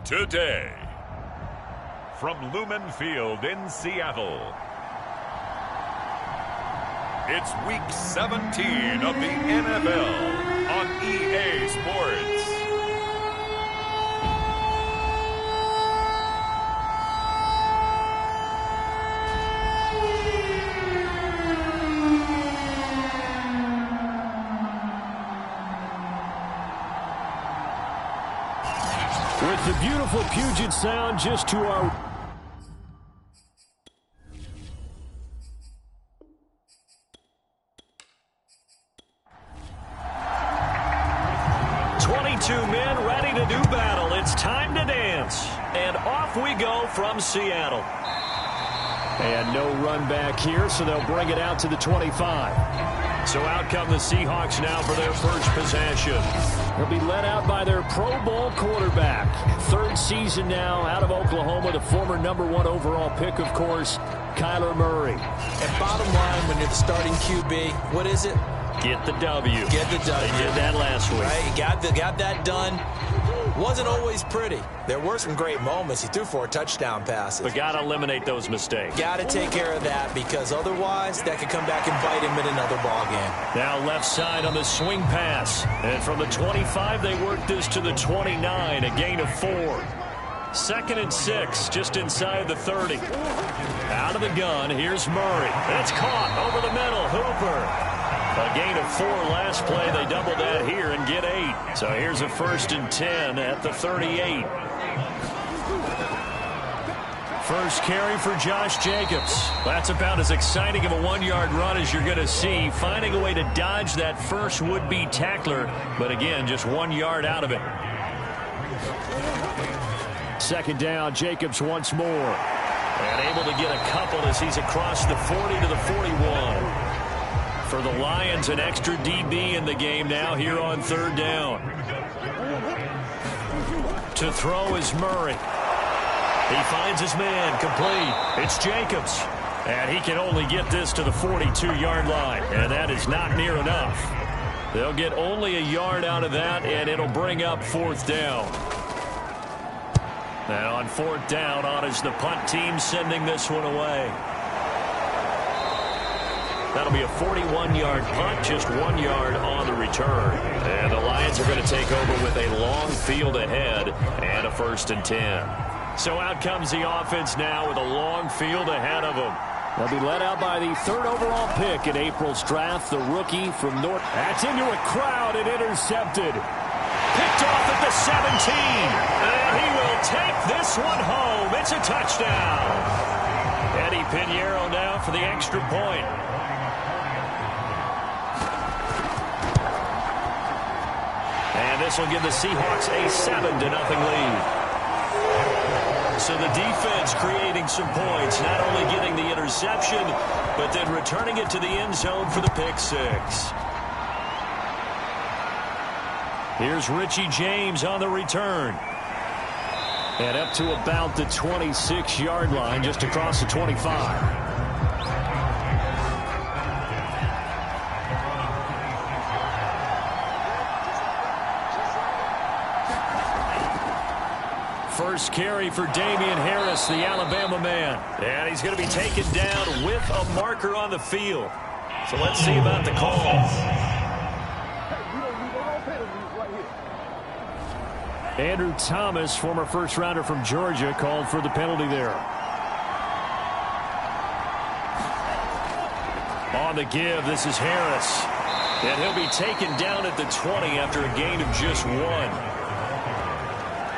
today. From Lumen Field in Seattle, it's Week 17 of the NFL on EA Sports. With the beautiful Puget Sound just to our... men ready to do battle. It's time to dance. And off we go from Seattle. And no run back here, so they'll bring it out to the 25. So out come the Seahawks now for their first possession. They'll be led out by their Pro Bowl quarterback. Third season now out of Oklahoma, the former #1 overall pick, of course, Kyler Murray. And bottom line, when you're the starting QB, what is it? Get the W. Get the W. They did that last week. Right, he got that done. Wasn't always pretty. There were some great moments. He threw 4 touchdown passes. But got to eliminate those mistakes. Got to take care of that, because otherwise that could come back and bite him in another ball game. Now left side on the swing pass. And from the 25, they work this to the 29, a gain of 4. 2nd and 6, just inside the 30. Out of the gun, here's Murray. It's caught over the middle. Hooper. A gain of 4 last play. They double that here and get 8. So here's a 1st and 10 at the 38. First carry for Josh Jacobs. That's about as exciting of a 1-yard run as you're going to see. Finding a way to dodge that first would-be tackler. But again, just 1 yard out of it. 2nd down, Jacobs once more. And able to get a couple as he's across the 40 to the 41. For the Lions, an extra DB in the game now here on 3rd down. To throw is Murray. He finds his man, complete. It's Jacobs. And he can only get this to the 42-yard line. And that is not near enough. They'll get only a yard out of that, and it'll bring up 4th down. And on 4th down, on is the punt team sending this one away. That'll be a 41-yard punt, just 1 yard on the return. And the Lions are going to take over with a long field ahead and a 1st and 10. So out comes the offense now with a long field ahead of them. They'll be led out by the 3rd overall pick in April's draft, the rookie from North. That's into a crowd and intercepted. Picked off at the 17. And he will take this one home. It's a touchdown. Eddie Pinheiro now for the extra point. And this will give the Seahawks a 7-0 lead. So the defense creating some points, not only getting the interception, but then returning it to the end zone for the pick 6. Here's Richie James on the return. And up to about the 26-yard line, just across the 25. First carry for Damian Harris, the Alabama man. And he's going to be taken down with a marker on the field. So let's see about the call. Andrew Thomas, former first-rounder from Georgia, called for the penalty there. On the give, this is Harris. And he'll be taken down at the 20 after a gain of just 1.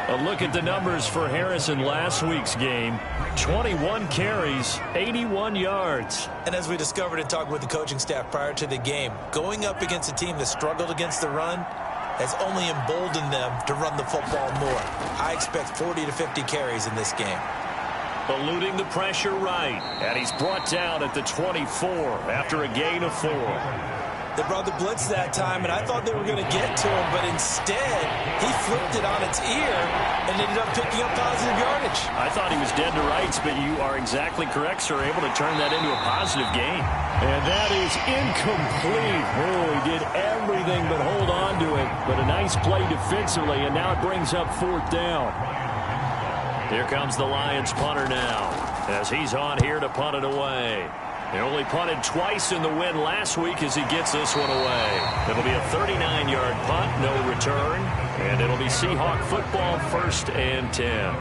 A look at the numbers for Harris in last week's game. 21 carries, 81 yards. And as we discovered in talking with the coaching staff prior to the game, going up against a team that struggled against the run has only emboldened them to run the football more. I expect 40 to 50 carries in this game. Eluding the pressure right. And he's brought down at the 24 after a gain of 4. They brought the blitz that time, and I thought they were going to get to him, but instead, he flipped it on its ear and ended up picking up positive yardage. I thought he was dead to rights, but you are exactly correct, sir. Able to turn that into a positive gain. And that is incomplete. Oh, he did everything but hold on to it. But a nice play defensively, and now it brings up 4th down. Here comes the Lions punter now, as he's on here to punt it away. He only punted twice in the win last week as he gets this one away. It'll be a 39-yard punt, no return, and it'll be Seahawk football, 1st and 10.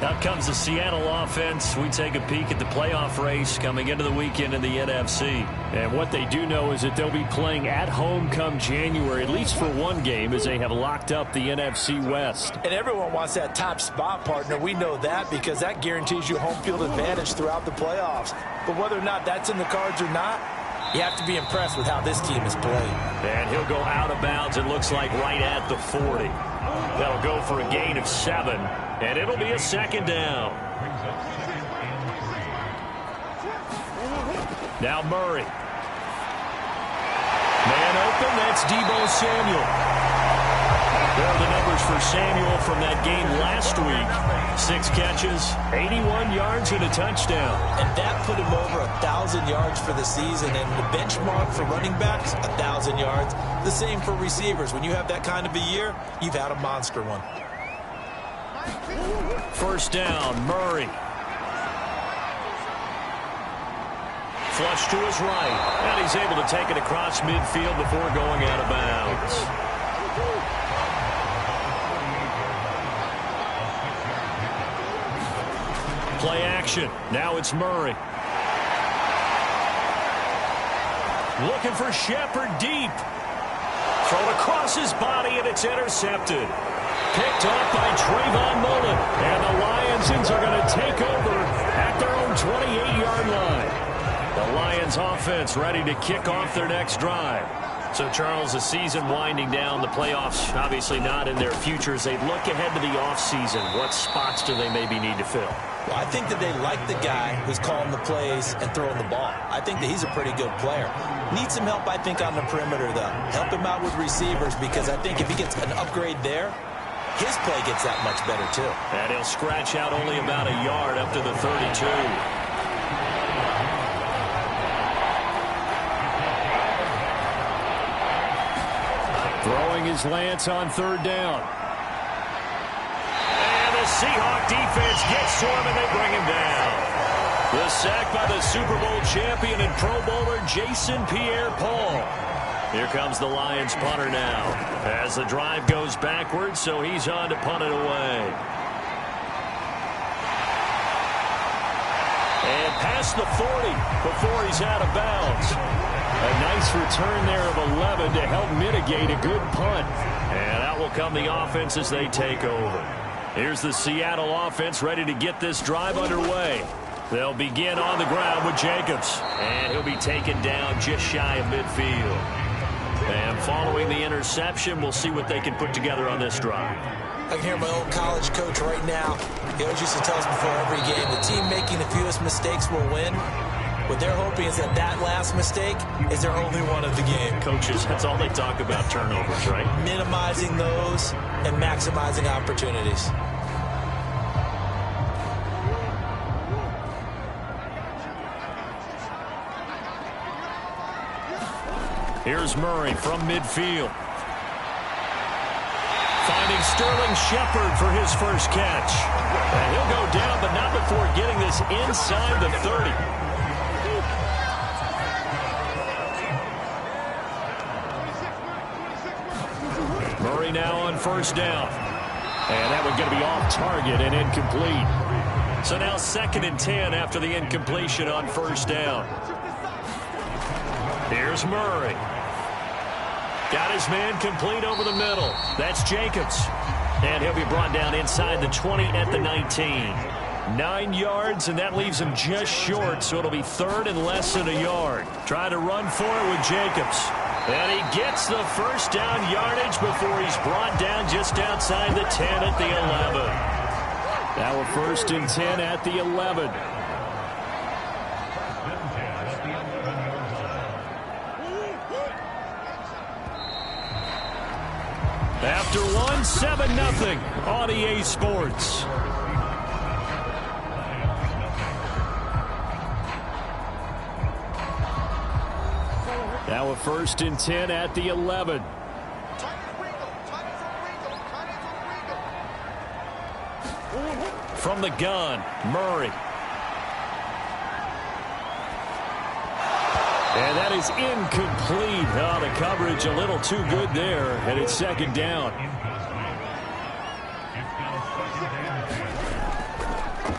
Out comes the Seattle offense. We take a peek at the playoff race coming into the weekend in the NFC. And what they do know is that they'll be playing at home come January, at least for one game, as they have locked up the NFC West. And everyone wants that top spot, partner. We know that because that guarantees you home field advantage throughout the playoffs. But whether or not that's in the cards or not, you have to be impressed with how this team is played. And he'll go out of bounds, it looks like, right at the 40. That'll go for a gain of 7, and it'll be a 2nd down. Now Murray. Man open, that's Deebo Samuel. There are the numbers for Samuel from that game last week. 6 catches, 81 yards, and a touchdown. And that put him over 1,000 yards for the season. And the benchmark for running backs, 1,000 yards. The same for receivers. When you have that kind of a year, you've had a monster one. 1st down, Murray. Flush to his right. And he's able to take it across midfield before going out of bounds. Play action. Now it's Murray. Looking for Shepard deep. Thrown across his body, and it's intercepted. Picked off by Trayvon Mullen. And the Lions are going to take over at their own 28-yard line. The Lions offense ready to kick off their next drive. So, Charles, the season winding down, the playoffs obviously not in their futures. They look ahead to the offseason. What spots do they maybe need to fill? Well, I think that they like the guy who's calling the plays and throwing the ball. I think that he's a pretty good player. Needs some help, I think, on the perimeter, though. Help him out with receivers, because I think if he gets an upgrade there, his play gets that much better, too. And he'll scratch out only about a yard up to the 32. Throwing his lance on 3rd down. And the Seahawk defense gets to him, and they bring him down. The sack by the Super Bowl champion and Pro Bowler Jason Pierre-Paul. Here comes the Lions punter now, as the drive goes backwards, so he's on to punt it away. And past the 40 before he's out of bounds. A nice return there of 11 to help mitigate a good punt. And out will come the offense as they take over. Here's the Seattle offense ready to get this drive underway. They'll begin on the ground with Jacobs. And he'll be taken down just shy of midfield. And following the interception, we'll see what they can put together on this drive. I can hear my old college coach right now. He always used to tell us before every game, the team making the fewest mistakes will win. What they're hoping is that that last mistake is their only one of the game. Coaches, that's all they talk about, turnovers, right? Minimizing those and maximizing opportunities. Here's Murray from midfield. Finding Sterling Shepard for his first catch. And he'll go down, but not before getting this inside the 30. Murray now on 1st down. And that one's going to be off target and incomplete. So now 2nd and 10 after the incompletion on 1st down. Here's Murray. Got his man complete over the middle. That's Jacobs. And he'll be brought down inside the 20 at the 19. 9 yards, and that leaves him just short, so it'll be 3rd and less than a yard. Trying to run for it with Jacobs. And he gets the 1st down yardage before he's brought down just outside the 10 at the 11. Now a 1st and 10 at the 11. After one, 7-0 on EA Sports. Now a 1st and 10 at the 11. from the gun, Murray. And that is incomplete. Oh, the coverage a little too good there, and it's second down.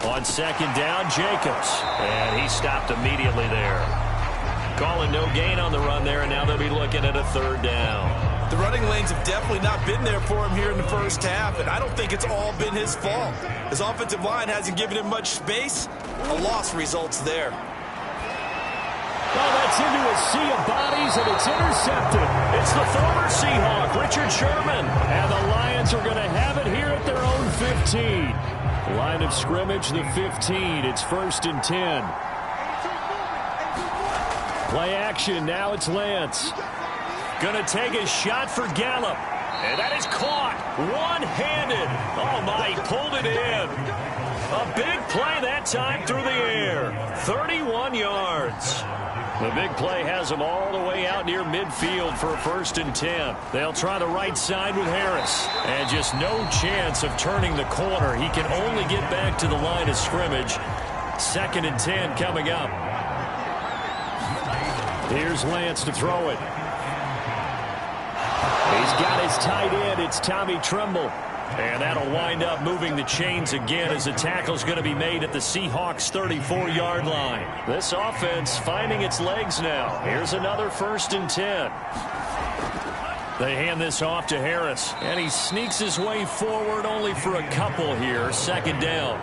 On second down, Jacobs. And he stopped immediately there. Calling no gain on the run there, and now they'll be looking at a third down. The running lanes have definitely not been there for him here in the first half, and I don't think it's all been his fault. His offensive line hasn't given him much space. A loss results there. Well, that's into a sea of bodies, and it's intercepted. It's the former Seahawk, Richard Sherman. And the Lions are going to have it here at their own 15. Line of scrimmage, the 15. It's 1st and 10. Play action. Now it's Lance. Going to take a shot for Gallup. And that is caught. One-handed. Oh, my, he pulled it in. A big play that time through the air. 31 yards. The big play has them all the way out near midfield for a 1st and 10. They'll try the right side with Harris. And just no chance of turning the corner. He can only get back to the line of scrimmage. 2nd and 10 coming up. Here's Lance to throw it. He's got his tight end. It's Tommy Tremble. And that'll wind up moving the chains again as the tackle's going to be made at the Seahawks' 34-yard line. This offense finding its legs now. Here's another 1st and 10. They hand this off to Harris. And he sneaks his way forward only for a couple here. 2nd down.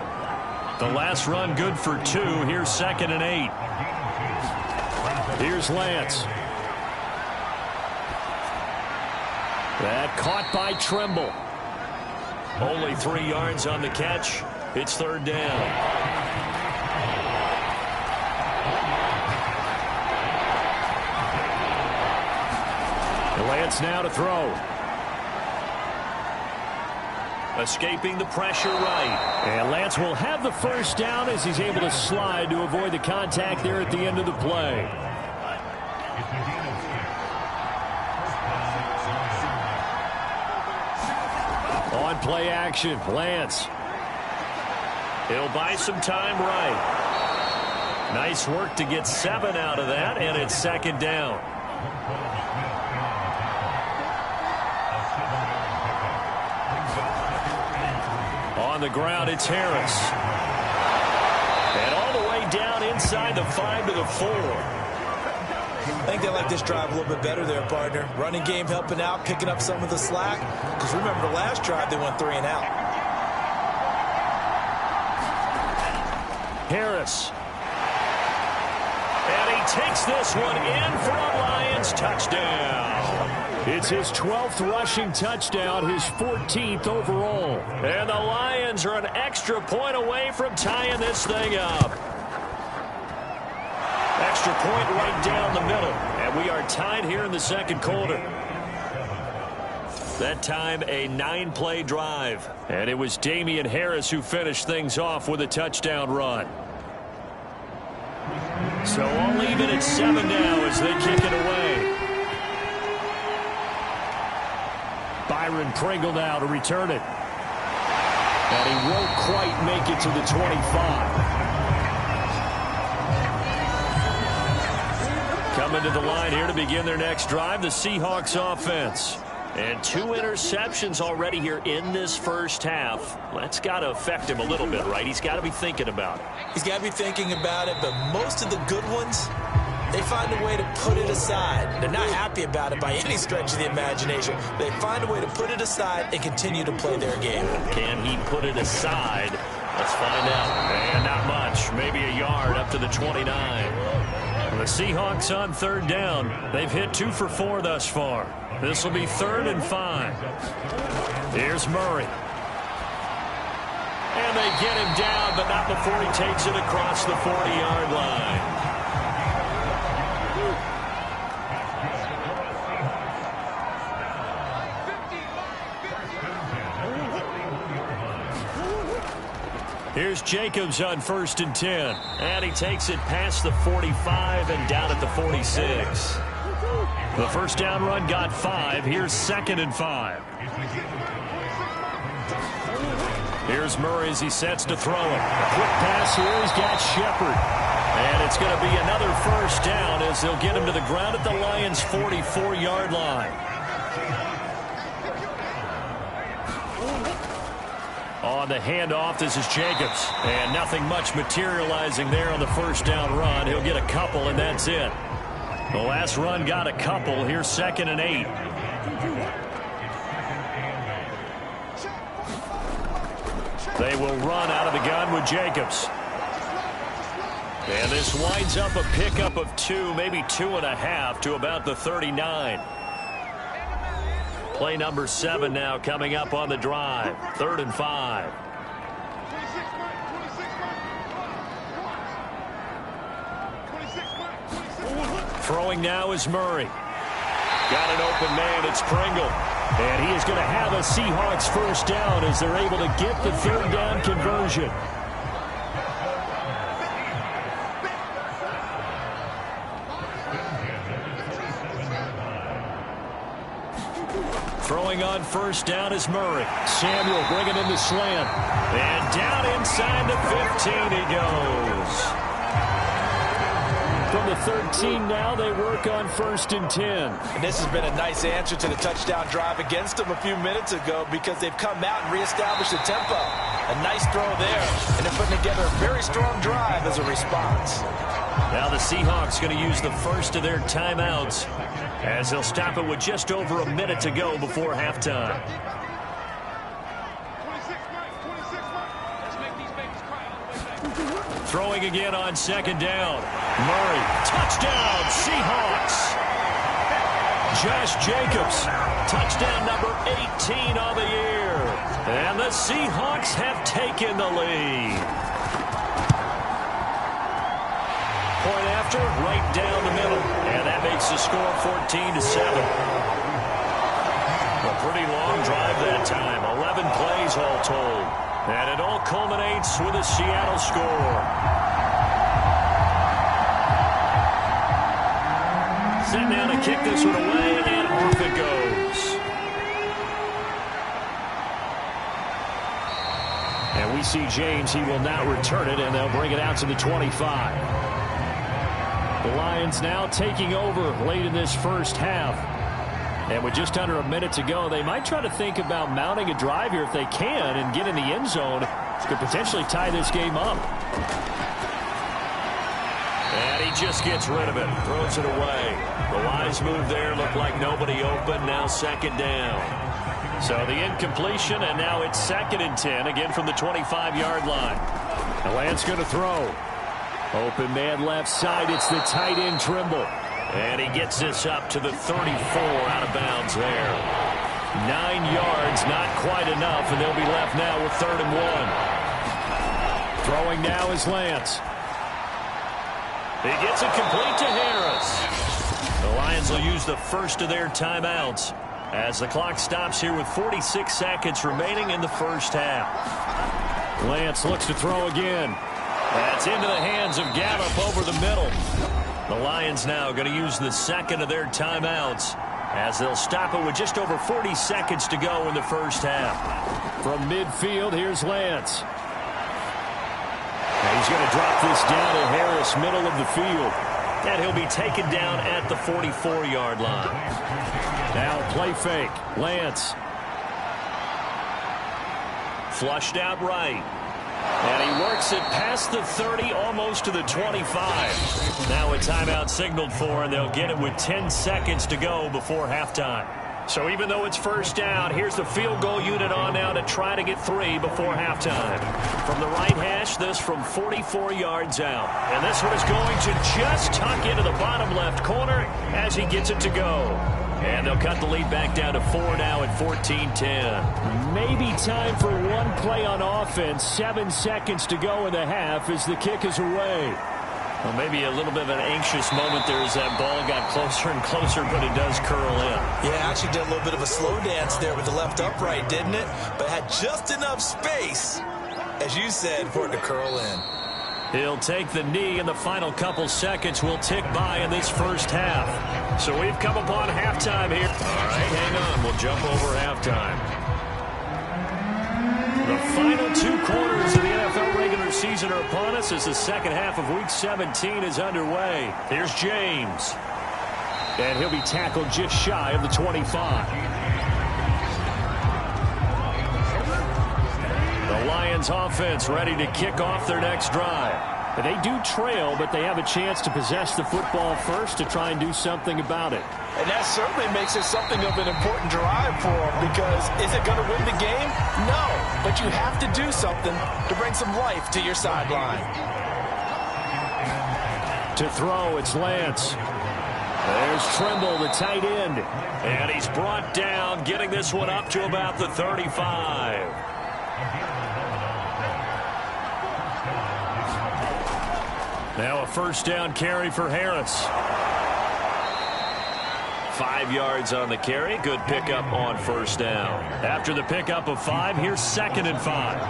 The last run good for 2. Here's 2nd and 8. Here's Lance. That caught by Tremble. Only 3 yards on the catch. It's 3rd down. Lance now to throw. Escaping the pressure right. And Lance will have the 1st down as he's able to slide to avoid the contact there at the end of the play. On play action, Lance. He'll buy some time right. Nice work to get 7 out of that, and it's 2nd down. On the ground, it's Harris. And all the way down inside the 5 to the 4. I think they like this drive a little bit better there, partner. Running game helping out, picking up some of the slack. Because remember, the last drive, they went 3 and out. Harris. And he takes this one in for a Lions touchdown. It's his 12th rushing touchdown, his 14th overall. And the Lions are an extra point away from tying this thing up. Extra point right down the middle. And we are tied here in the 2nd quarter. That time a 9-play drive. And it was Damian Harris who finished things off with a touchdown run. So I'll leave it at 7 now as they kick it away. Byron Pringle now to return it. And he won't quite make it to the 25. Coming to the line here to begin their next drive, the Seahawks offense. And 2 interceptions already here in this first half. That's got to affect him a little bit, right? He's got to be thinking about it. He's got to be thinking about it, but most of the good ones, they find a way to put it aside. They're not happy about it by any stretch of the imagination. They find a way to put it aside and continue to play their game. Can he put it aside? Let's find out. And not much. Maybe a yard up to the 29. The Seahawks on 3rd down. They've hit 2 for 4 thus far. This will be 3rd and 5. Here's Murray. And they get him down, but not before he takes it across the 40-yard line. Here's Jacobs on 1st and 10. And he takes it past the 45 and down at the 46. The 1st down run got 5. Here's 2nd and 5. Here's Murray as he sets to throw it. Quick pass here. He's got Shepard. And it's going to be another first down as they'll get him to the ground at the Lions' 44-yard line. On the handoff, this is Jacobs. And nothing much materializing there on the first down run. He'll get a couple, and that's it. The last run got a couple. Here's 2nd and 8. They will run out of the gun with Jacobs. And this winds up a pickup of 2, maybe 2.5 to about the 39. Play number 7 now coming up on the drive. 3rd and 5. Throwing now is Murray. Got an open man. It's Pringle. And he is going to have a Seahawks first down as they're able to get the 3rd down conversion. Throwing on first down is Murray. Samuel bringing in the slant. And down inside the 15 he goes. From the 13 now, they work on 1st and 10. And this has been a nice answer to the touchdown drive against them a few minutes ago because they've come out and reestablished the tempo. A nice throw there, and they're putting together a very strong drive as a response. Now the Seahawks going to use the first of their timeouts as they'll stop it with just over a minute to go before halftime. Throwing again on 2nd down. Murray, touchdown, Seahawks. Josh Jacobs, touchdown number 18 on the year. And the Seahawks have taken the lead. Point after, right down the middle. And that makes the score 14-7. A pretty long drive that time. 11 plays all told. And it all culminates with a Seattle score. Set down to kick this one away, and off it goes. And we see James. He will not return it, and they'll bring it out to the 25. The Lions now taking over late in this first half. And with just under a minute to go, they might try to think about mounting a drive here if they can and get in the end zone. Could potentially tie this game up. And he just gets rid of it. Throws it away. The wise move there. Looked like nobody open. Now 2nd down. So the incompletion, and now it's 2nd and 10. Again from the 25-yard line. The Lance going to throw. Open man left side. It's the tight end Trimble. And he gets this up to the 34, out of bounds there. 9 yards, not quite enough, and they'll be left now with 3rd and 1. Throwing now is Lance. He gets it complete to Harris. The Lions will use the first of their timeouts as the clock stops here with 46 seconds remaining in the first half. Lance looks to throw again. That's into the hands of Gallup over the middle. The Lions now going to use the 2nd of their timeouts as they'll stop it with just over 40 seconds to go in the first half. From midfield, here's Lance. And he's going to drop this down to Harris, middle of the field. And he'll be taken down at the 44-yard line. Now play fake. Lance. Flushed out right. And he works it past the 30, almost to the 25. Now a timeout signaled for, and they'll get it with 10 seconds to go before halftime. So even though it's first down, here's the field goal unit on now to try to get 3 before halftime. From the right hash, this from 44 yards out. And this one is going to just tuck into the bottom left corner as he gets it to go. And they'll cut the lead back down to 4 now at 14-10. Maybe time for one play on offense. 7 seconds to go in the half as the kick is away. Well, maybe a little bit of an anxious moment there as that ball got closer and closer, but it does curl in. Yeah, actually did a little bit of a slow dance there with the left upright, didn't it? But had just enough space, as you said, for it to curl in. He'll take the knee, and the final couple seconds will tick by in this first half. So we've come upon halftime here. All right, hang on. We'll jump over halftime. The final 2 quarters of the NFL regular season are upon us as the second half of Week 17 is underway. Here's James. And he'll be tackled just shy of the 25. The Lions offense ready to kick off their next drive. They do trail, but they have a chance to possess the football first to try and do something about it. And that certainly makes it something of an important drive for them, because is it going to win the game? No, but you have to do something to bring some life to your sideline. To throw, it's Lance. There's Trimble, the tight end. And he's brought down, getting this one up to about the 35. Now a first down carry for Harris. 5 yards on the carry. Good pickup on first down. After the pickup of 5, here's 2nd and 5.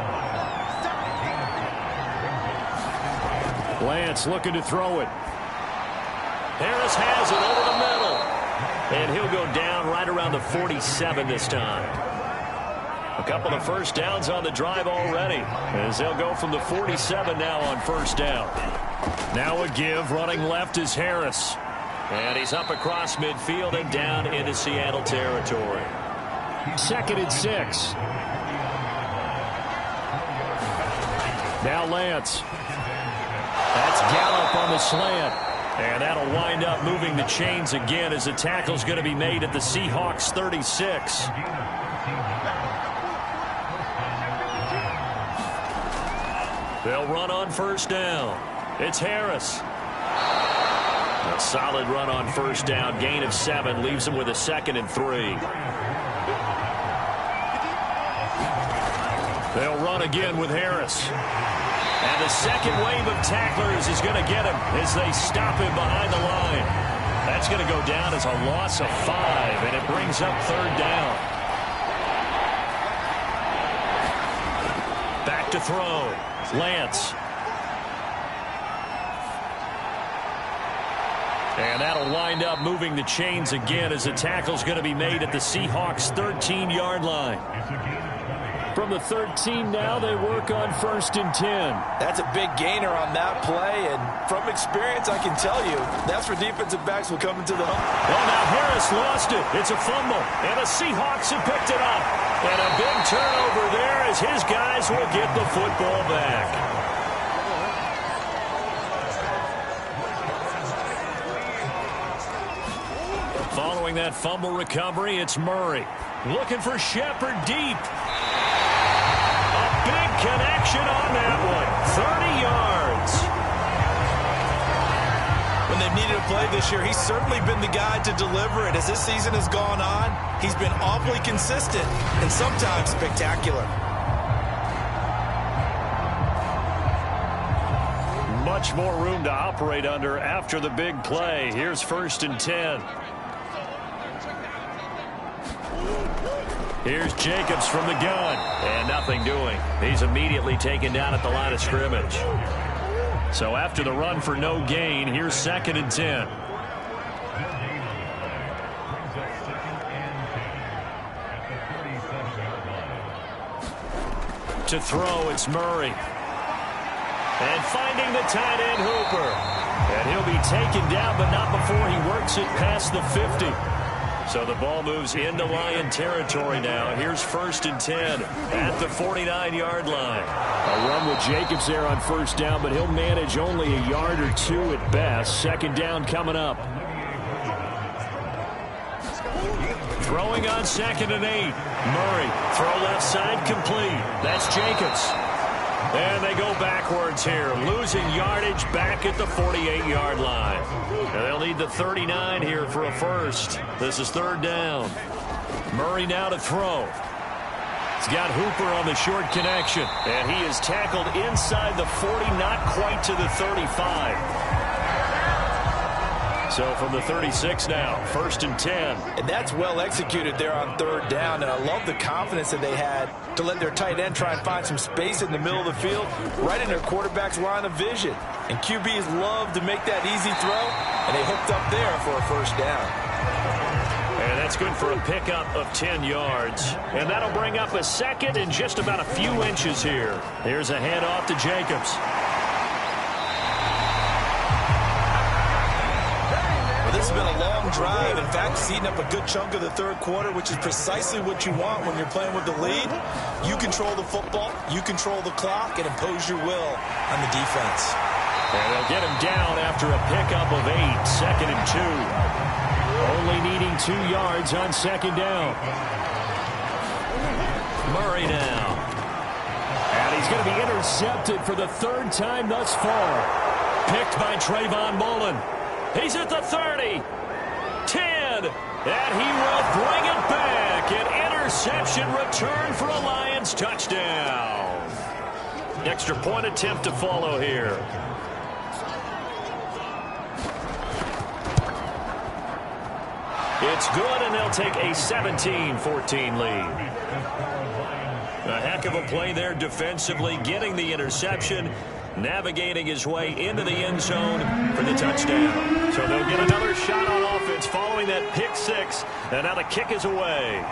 Lance looking to throw it. Harris has it over the middle. And he'll go down right around the 47 this time. A couple of first downs on the drive already, as they'll go from the 47 now on first down. Now a give, running left is Harris. And he's up across midfield and down into Seattle territory. 2nd and 6. Now Lance. That's Gallup on the slant. And that'll wind up moving the chains again as the tackle's going to be made at the Seahawks 36. They'll run on first down. It's Harris. A solid run on first down. Gain of 7 leaves him with a 2nd and 3. They'll run again with Harris. And the second wave of tacklers is going to get him as they stop him behind the line. That's going to go down as a loss of 5, and it brings up 3rd down. Back to throw. Lance. And that'll wind up moving the chains again as the tackle's going to be made at the Seahawks 13-yard line. From the 13 now, they work on 1st and 10. That's a big gainer on that play, and from experience, I can tell you, that's where defensive backs will come into the home. Well, now Harris lost it. It's a fumble, and the Seahawks have picked it up. And a big turnover there as his guys will get the football back. Following that fumble recovery, it's Murray. Looking for Shepard deep. A big connection on that one. 30 yards. When they've needed a play this year, he's certainly been the guy to deliver it. As this season has gone on, he's been awfully consistent and sometimes spectacular. Much more room to operate under after the big play. Here's 1st and 10. Here's Jacobs from the gun. And nothing doing. He's immediately taken down at the line of scrimmage. So after the run for no gain, here's 2nd and 10. To throw, it's Murray. And finding the tight end Hooper. And he'll be taken down, but not before he works it past the 50. So the ball moves into Lion territory now. Here's 1st and 10 at the 49-yard line. A run with Jacobs there on first down, but he'll manage only a yard or 2 at best. 2nd down coming up. Throwing on 2nd and 8. Murray, throw left side complete. That's Jacobs. And they go backwards here, losing yardage back at the 48-yard line. And they'll need the 39 here for a first. This is 3rd down. Murray now to throw. He's got Hooper on the short connection. And he is tackled inside the 40, not quite to the 35. So from the 36 now, 1st and 10. And that's well executed there on 3rd down. And I love the confidence that they had to let their tight end try and find some space in the middle of the field, right in their quarterback's line of vision. And QBs love to make that easy throw, and they hooked up there for a 1st down. And That's good for a pickup of 10 yards. And that'll bring up a second and just about a few inches here. Here's a handoff to Jacobs. Well, this has been a long drive. In fact, it's eating up a good chunk of the third quarter, which is precisely what you want when you're playing with the lead. You control the football, you control the clock, and impose your will on the defense. And they'll get him down after a pickup of 8, 2nd and 2. Only needing 2 yards on 2nd down. Murray now. And he's going to be intercepted for the 3rd time thus far. Picked by Trayvon Mullen. He's at the 30. 10. And he will bring it back. An interception return for a Lions touchdown. Extra point attempt to follow here. It's good, and they'll take a 17-14 lead. A heck of a play there defensively, getting the interception, navigating his way into the end zone for the touchdown. So they'll get another shot on offense following that pick 6, and now the kick is away.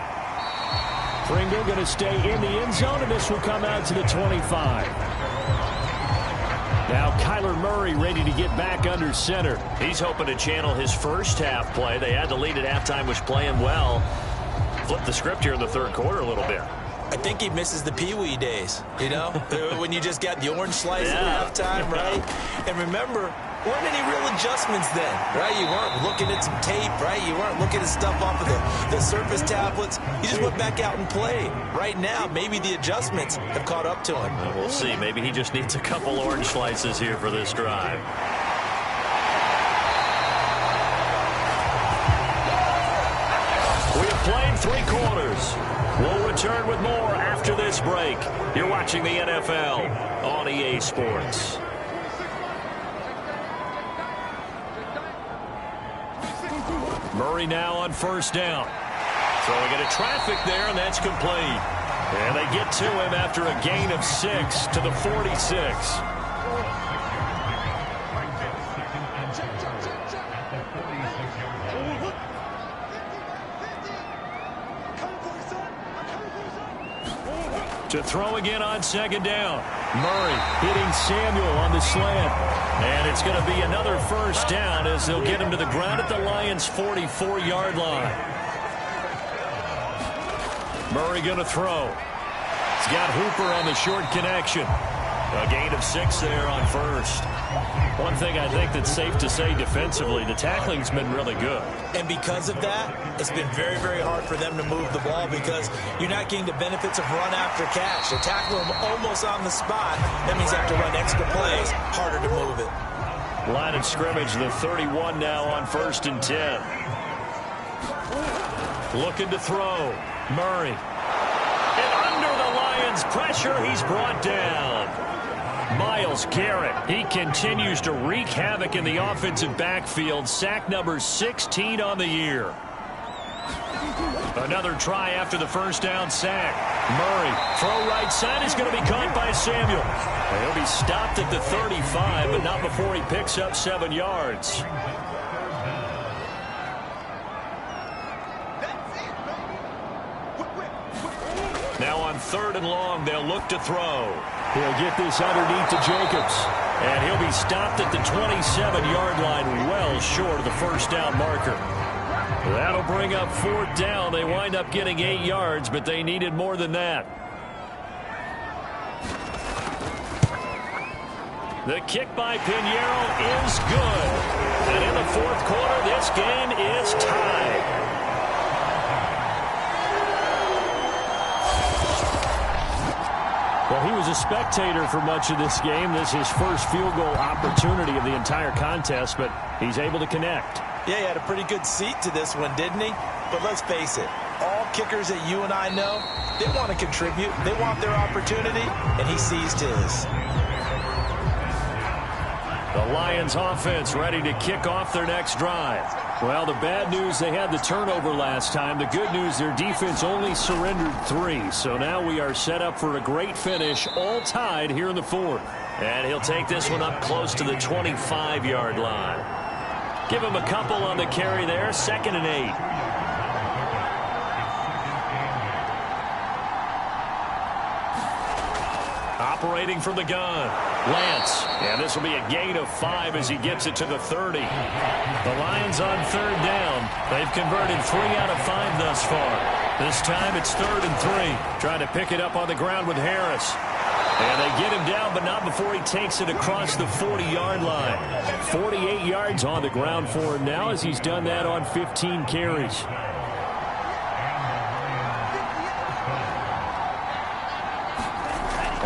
Pringle going to stay in the end zone, and this will come out to the 25. Now Kyler Murray ready to get back under center. He's hoping to channel his first half play. They had the lead at halftime, was playing well. Flip the script here in the third quarter a little bit. I think he misses the Pee-wee days, you know, when you just got the orange slice at halftime, right? And remember, weren't any real adjustments then, right? You weren't looking at some tape, right? You weren't looking at stuff off of the surface tablets. You just went back out and played. Right now, maybe the adjustments have caught up to him. Well, we'll see. Maybe he just needs a couple orange slices here for this drive. We have played 3 quarters. We'll return with more after this break. You're watching the NFL on EA Sports. Murray now on 1st down. Throwing into traffic there, and that's complete. And they get to him after a gain of 6 to the 46. To throw again on 2nd down. Murray hitting Samuel on the slant. And it's going to be another 1st down as they'll get him to the ground at the Lions' 44-yard line. Murray going to throw. He's got Hooper on the short connection. A gain of 6 there on 1st. One thing I think that's safe to say defensively, the tackling's been really good. And because of that, it's been very, very hard for them to move the ball because you're not getting the benefits of run after catch. They tackle them almost on the spot. That means they have to run extra plays, harder to move it. Line of scrimmage, the 31 now on 1st and 10. Looking to throw. Murray. And under the Lions' pressure, he's brought down. Myles Garrett, he continues to wreak havoc in the offensive backfield. Sack number 16 on the year. Another try after the 1st down sack. Murray, throw right side is going to be caught by Samuel. He'll be stopped at the 35, but not before he picks up 7 yards. Now on 3rd and long, they'll look to throw. He'll get this underneath to Jacobs. And he'll be stopped at the 27-yard line, well short of the 1st down marker. That'll bring up 4th down. They wind up getting 8 yards, but they needed more than that. The kick by Pinheiro is good. And in the 4th quarter, this game is tied. Well, he was a spectator for much of this game. This is his first field goal opportunity of the entire contest, but he's able to connect. Yeah, he had a pretty good seat to this one, didn't he? But let's face it, all kickers that you and I know, they want to contribute. They want their opportunity, and he seized his. The Lions offense ready to kick off their next drive. Well, the bad news, they had the turnover last time. The good news, their defense only surrendered 3. So now we are set up for a great finish, all tied here in the 4th. And he'll take this one up close to the 25-yard line. Give him a couple on the carry there, 2nd and 8. operating from the gun. Lance, and this will be a gain of 5 as he gets it to the 30. The Lions on 3rd down. They've converted 3 out of 5 thus far. This time it's 3rd and 3. Trying to pick it up on the ground with Harris. And they get him down, but not before he takes it across the 40-yard line. 48 yards on the ground for him now as he's done that on 15 carries.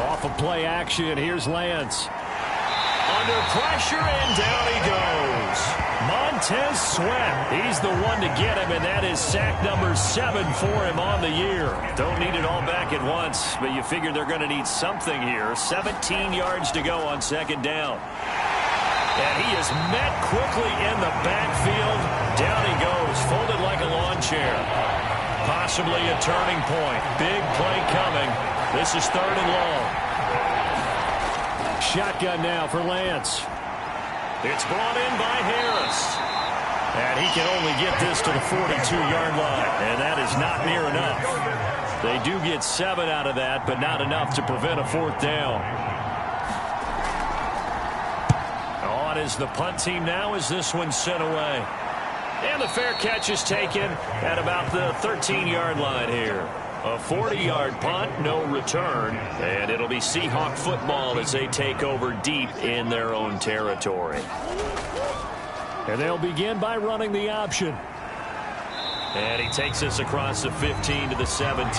Off of play action, here's Lance. Under pressure, and down he goes. Montez Sweat, he's the one to get him, and that is sack number 7 for him on the year. Don't need it all back at once, but you figure they're going to need something here. 17 yards to go on 2nd down. And he is met quickly in the backfield. Down he goes, folded like a lawn chair. Possibly a turning point. Big play coming. This is 3rd and long. Shotgun now for Lance. It's brought in by Harris. And he can only get this to the 42-yard line. And that is not near enough. They do get 7 out of that, but not enough to prevent a 4th down. On is the punt team now as this one's sent away. And the fair catch is taken at about the 13-yard line here. A 40-yard punt, no return, and it'll be Seahawk football as they take over deep in their own territory. And they'll begin by running the option. And he takes us across the 15 to the 17.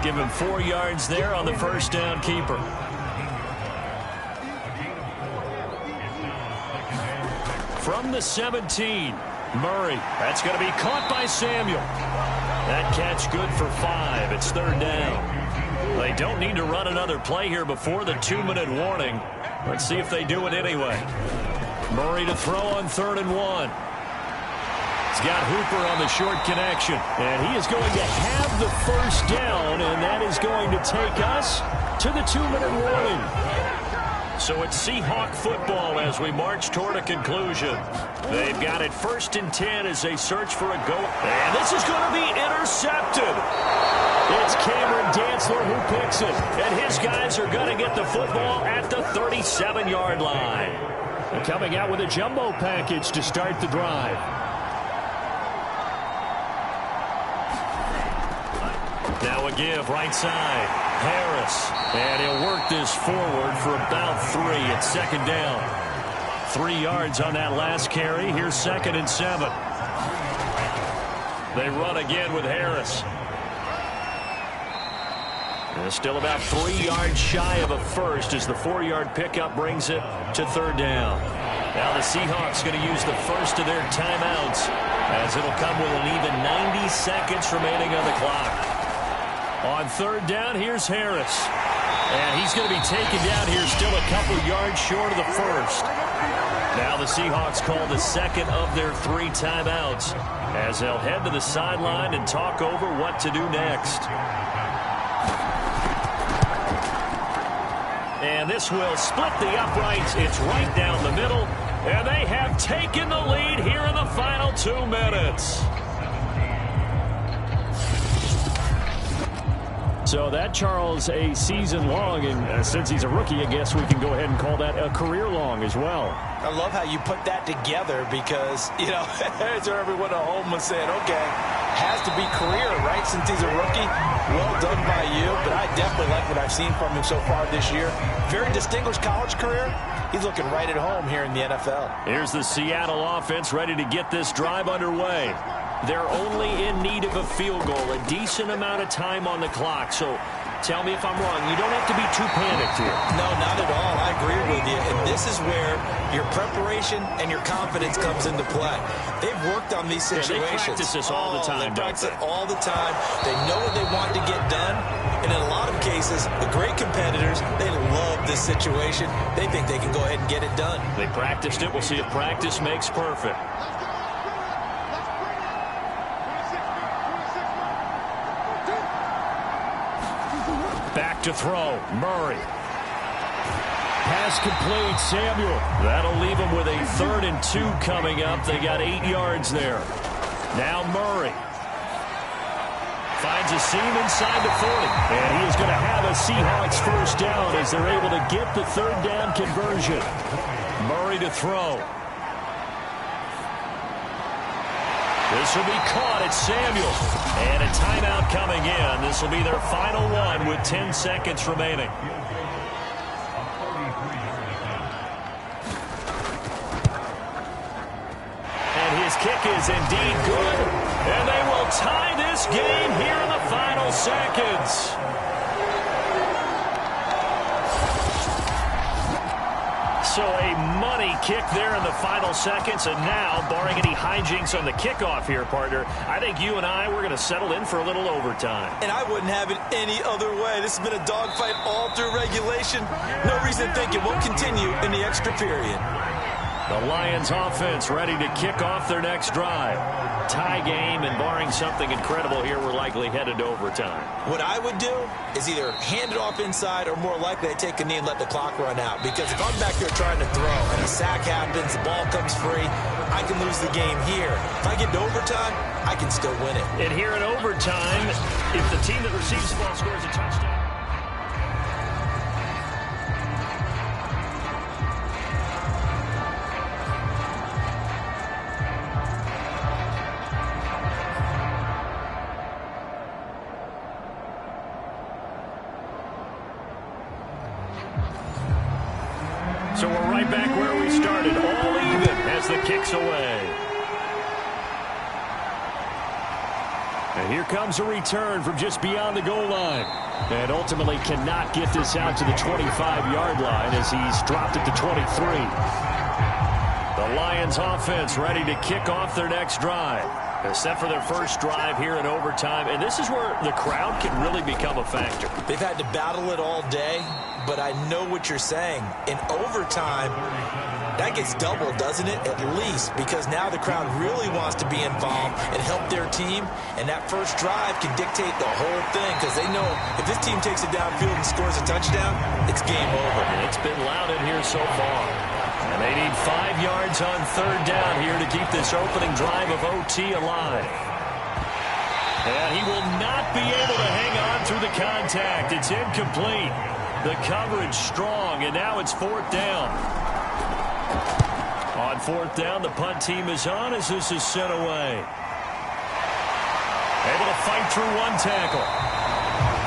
Give him 4 yards there on the 1st down keeper. From the 17, Murray. That's going to be caught by Samuel. That catch good for 5. It's 3rd down. They don't need to run another play here before the 2-minute warning. Let's see if they do it anyway. Murray to throw on 3rd and 1. He's got Hooper on the short connection. And he is going to have the 1st down, and that is going to take us to the 2-minute warning. So it's Seahawk football as we march toward a conclusion. They've got it 1st and 10 as they search for a goal. And this is going to be intercepted. It's Cameron Dantzler who picks it. And his guys are going to get the football at the 37-yard line. And coming out with a jumbo package to start the drive. Now a give right side. Harris. And he'll work this forward for about 3 at 2nd down. 3 yards on that last carry. Here's 2nd and 7. They run again with Harris. And still about 3 yards shy of a first as the 4-yard pickup brings it to 3rd down. Now the Seahawks going to use the first of their timeouts as it'll come with an even 90 seconds remaining on the clock. On 3rd down, here's Harris. And he's going to be taken down here still a couple yards short of the 1st. Now the Seahawks call the 2nd of their 3 timeouts as they'll head to the sideline and talk over what to do next. And this will split the uprights. It's right down the middle. And they have taken the lead here in the final 2 minutes. So that, Charles, a season long, and since he's a rookie, I guess we can go ahead and call that a career long as well. I love how you put that together because, you know, as everyone at home was saying, okay, has to be career, right, since he's a rookie. Well done by you, but I definitely like what I've seen from him so far this year. Very distinguished college career. He's looking right at home here in the NFL. Here's the Seattle offense ready to get this drive underway. They're only in need of a field goal, a decent amount of time on the clock. So tell me if I'm wrong. You don't have to be too panicked here. No, not at all. I agree with you. And this is where your preparation and your confidence comes into play. They've worked on these situations. Yeah, they practice this all the time, They practice it all the time. They know what they want to get done. And in a lot of cases, the great competitors, they love this situation. They think they can go ahead and get it done. They practiced it. We'll see if practice makes perfect. Back to throw. Murray. Pass complete. Samuel. That'll leave them with a 3rd and 2 coming up. They got 8 yards there. Now Murray. finds a seam inside the 40. And he is going to have a Seahawks first down as they're able to get the third down conversion. Murray to throw. This will be caught at Samuel. And a timeout coming in. This will be their final one with 10 seconds remaining. And his kick is indeed good. And they will tie this game here in the final seconds. So a money kick there in the final seconds, and now, barring any hijinks on the kickoff here, partner, I think you and I, we're going to settle in for a little overtime. And I wouldn't have it any other way. This has been a dogfight all through regulation. No reason to think it won't continue in the extra period. The Lions offense ready to kick off their next drive. Tie game, and barring something incredible here, we're likely headed to overtime. What I would do is either hand it off inside or more likely to take a knee and let the clock run out. Because if I'm back there trying to throw and a sack happens, the ball comes free, I can lose the game here. If I get to overtime, I can still win it. And here in overtime, if the team that receives the ball scores a touchdown. So we're right back where we started, all even as the kick's away. And here comes a return from just beyond the goal line. And ultimately cannot get this out to the 25-yard line as he's dropped it to 23. The Lions offense ready to kick off their next drive. They're set for their first drive here in overtime. And this is where the crowd can really become a factor. They've had to battle it all day, but I know what you're saying. In overtime, that gets doubled, doesn't it? At least, because now the crowd really wants to be involved and help their team. And that first drive can dictate the whole thing because they know if this team takes it downfield and scores a touchdown, it's game over. And it's been loud in here so far. And they need 5 yards on third down here to keep this opening drive of OT alive. And he will not be able to hang on through the contact. It's incomplete. The coverage strong, and now it's fourth down. On fourth down, the punt team is on as this is sent away. Able to fight through one tackle.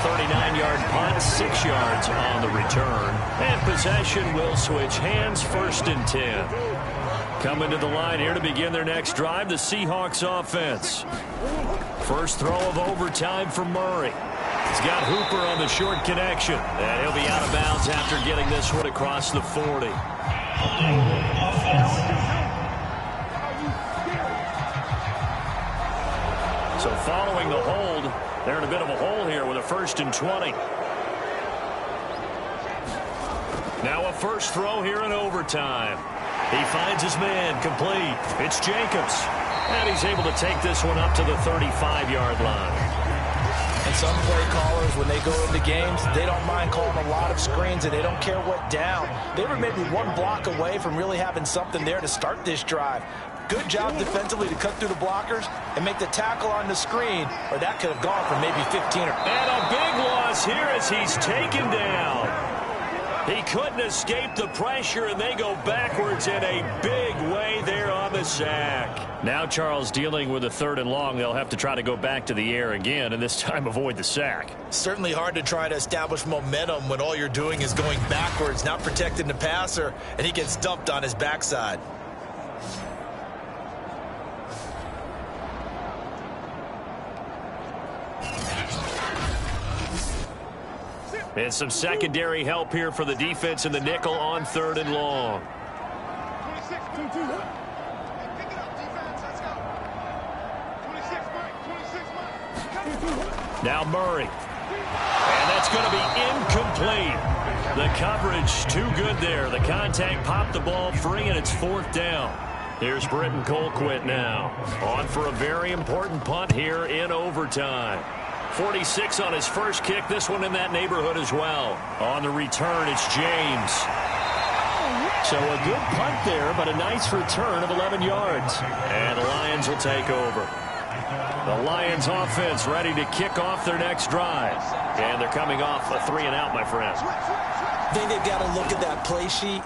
39-yard punt, 6 yards on the return. And possession will switch hands, first and 10. Coming to the line here to begin their next drive, the Seahawks offense. First throw of overtime for Murray. He's got Hooper on the short connection. And he'll be out of bounds after getting this one across the 40. So following the hold, they're in a bit of a hole here with a first and 20. Now a first throw here in overtime. He finds his man complete. It's Jacobs. And he's able to take this one up to the 35-yard line. And some play callers, when they go into games, they don't mind calling a lot of screens, and they don't care what down. They were maybe one block away from really having something there to start this drive. Good job defensively to cut through the blockers and make the tackle on the screen, or that could have gone for maybe 15 or... And a big loss here as he's taken down. He couldn't escape the pressure, and they go backwards in a big way there on the sack. Now Charles dealing with a third and long. They'll have to try to go back to the air again, and this time avoid the sack. Certainly hard to try to establish momentum when all you're doing is going backwards, not protecting the passer, and he gets dumped on his backside. And some secondary help here for the defense in the nickel on third and long. 26, 2-2. Pick it up, defense. Let's go. 26, Mike. 26, Mike. Now Murray. And that's going to be incomplete. The coverage too good there. The contact popped the ball free, and it's fourth down. Here's Britton Colquitt now. On for a very important punt here in overtime. 46 on his first kick. This one in that neighborhood as well. On the return, it's James. So a good punt there, but a nice return of 11 yards. And the Lions will take over. The Lions offense ready to kick off their next drive. And they're coming off a 3-and-out, my friend. I think they've got to look at that play sheet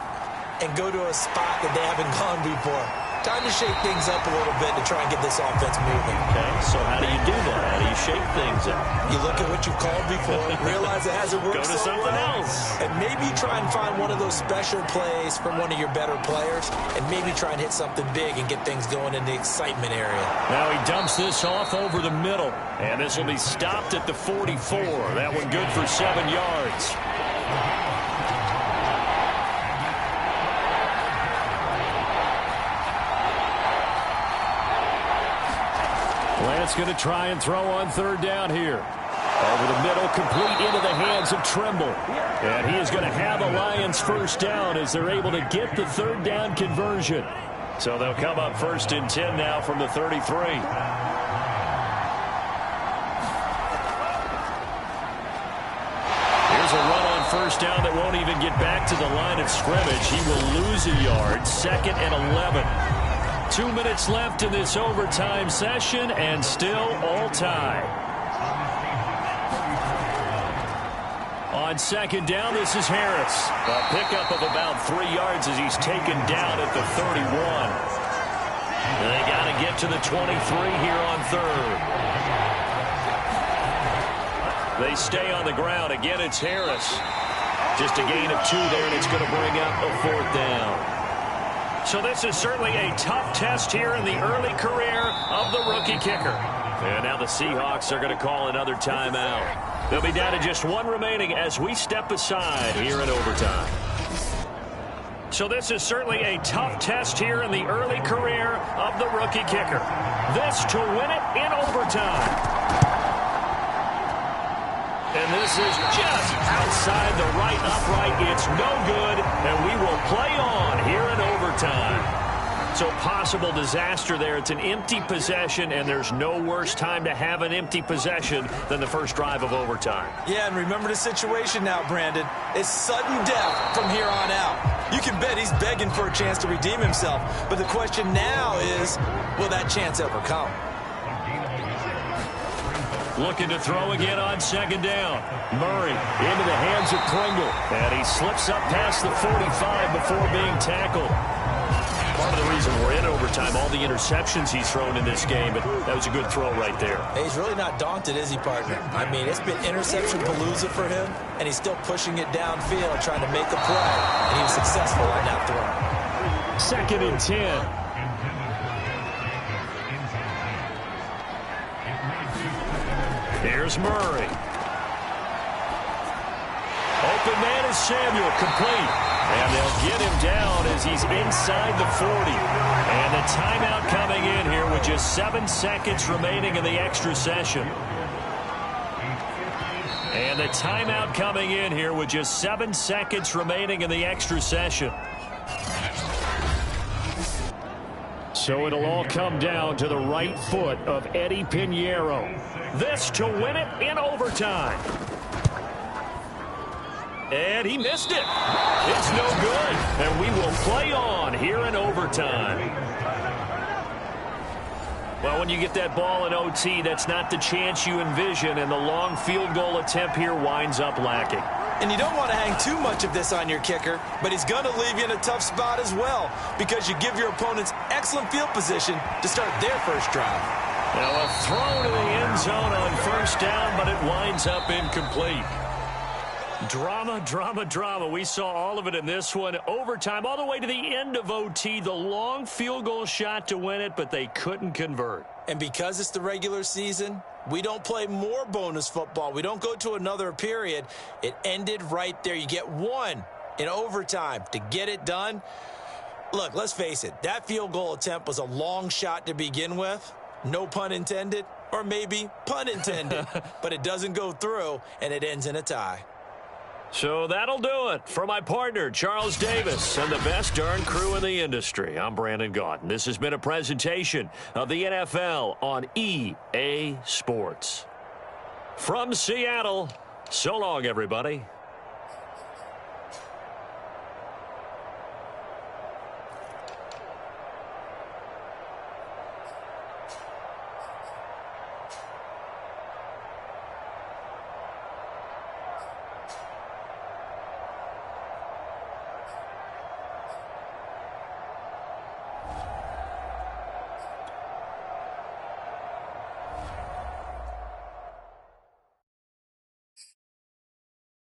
and go to a spot that they haven't gone before. Time to shake things up a little bit to try and get this offense moving. Okay, so how do you do that? How do you shake things up? You look at what you've called before, realize it hasn't worked Go to so something well, else. and maybe try and find one of those special plays from one of your better players, and maybe try and hit something big and get things going in the excitement area. Now he dumps this off over the middle, and this will be stopped at the 44. That one good for 7 yards. Lance going to try and throw on 3rd down here. Over the middle, complete into the hands of Trimble. And he is going to have a Lions 1st down as they're able to get the 3rd down conversion. So they'll come up 1st and 10 now from the 33. Here's a run on 1st down that won't even get back to the line of scrimmage. He will lose a yard. 2nd and 11. 2 minutes left in this overtime session, and still all tied. On 2nd down, this is Harris. A pickup of about 3 yards as he's taken down at the 31. And they got to get to the 23 here on 3rd. They stay on the ground. Again, it's Harris. Just a gain of 2 there, and it's going to bring up a 4th down. So this is certainly a tough test here in the early career of the rookie kicker. And now the Seahawks are going to call another timeout. They'll be down to just 1 remaining as we step aside here in overtime. So this is certainly a tough test here in the early career of the rookie kicker. This to win it in overtime. And this is just outside the right upright. It's no good, and we will play on here in overtime. So possible disaster there. It's an empty possession, and there's no worse time to have an empty possession than the first drive of overtime. Yeah, and remember the situation now, Brandon. It's sudden death from here on out. You can bet he's begging for a chance to redeem himself. But the question now is, will that chance ever come? Looking to throw again on 2nd down. Murray into the hands of Pringle. And he slips up past the 45 before being tackled. Part of the reason we're in overtime, all the interceptions he's thrown in this game, but that was a good throw right there. Hey, he's really not daunted, is he, partner? I mean, it's been interception palooza for him, and he's still pushing it downfield, trying to make a play, and he was successful on that throw. 2nd and 10. Here's Murray. Open man is Samuel, complete. And they'll get him down as he's inside the 40. And the timeout coming in here with just 7 seconds remaining in the extra session. And the timeout coming in here with just 7 seconds remaining in the extra session. So it'll all come down to the right foot of Eddie Pinheiro. This to win it in overtime. And he missed it. It's no good. And we will play on here in overtime. Well, when you get that ball in OT, that's not the chance you envision, and the long field goal attempt here winds up lacking. And you don't want to hang too much of this on your kicker, but he's going to leave you in a tough spot as well because you give your opponents excellent field position to start their first drive. Now a throw to the end zone on 1st down, but it winds up incomplete. Drama, drama, drama. We saw all of it in this one. Overtime, all the way to the end of OT. The long field goal shot to win it, but they couldn't convert. And because it's the regular season, we don't play more bonus football. We don't go to another period. It ended right there. You get 1 in overtime to get it done. Look, let's face it. That field goal attempt was a long shot to begin with. No pun intended, or maybe pun intended. But it doesn't go through, and it ends in a tie. So that'll do it for my partner, Charles Davis, and the best darn crew in the industry. I'm Brandon Gaudin. This has been a presentation of the NFL on EA Sports. From Seattle, so long, everybody.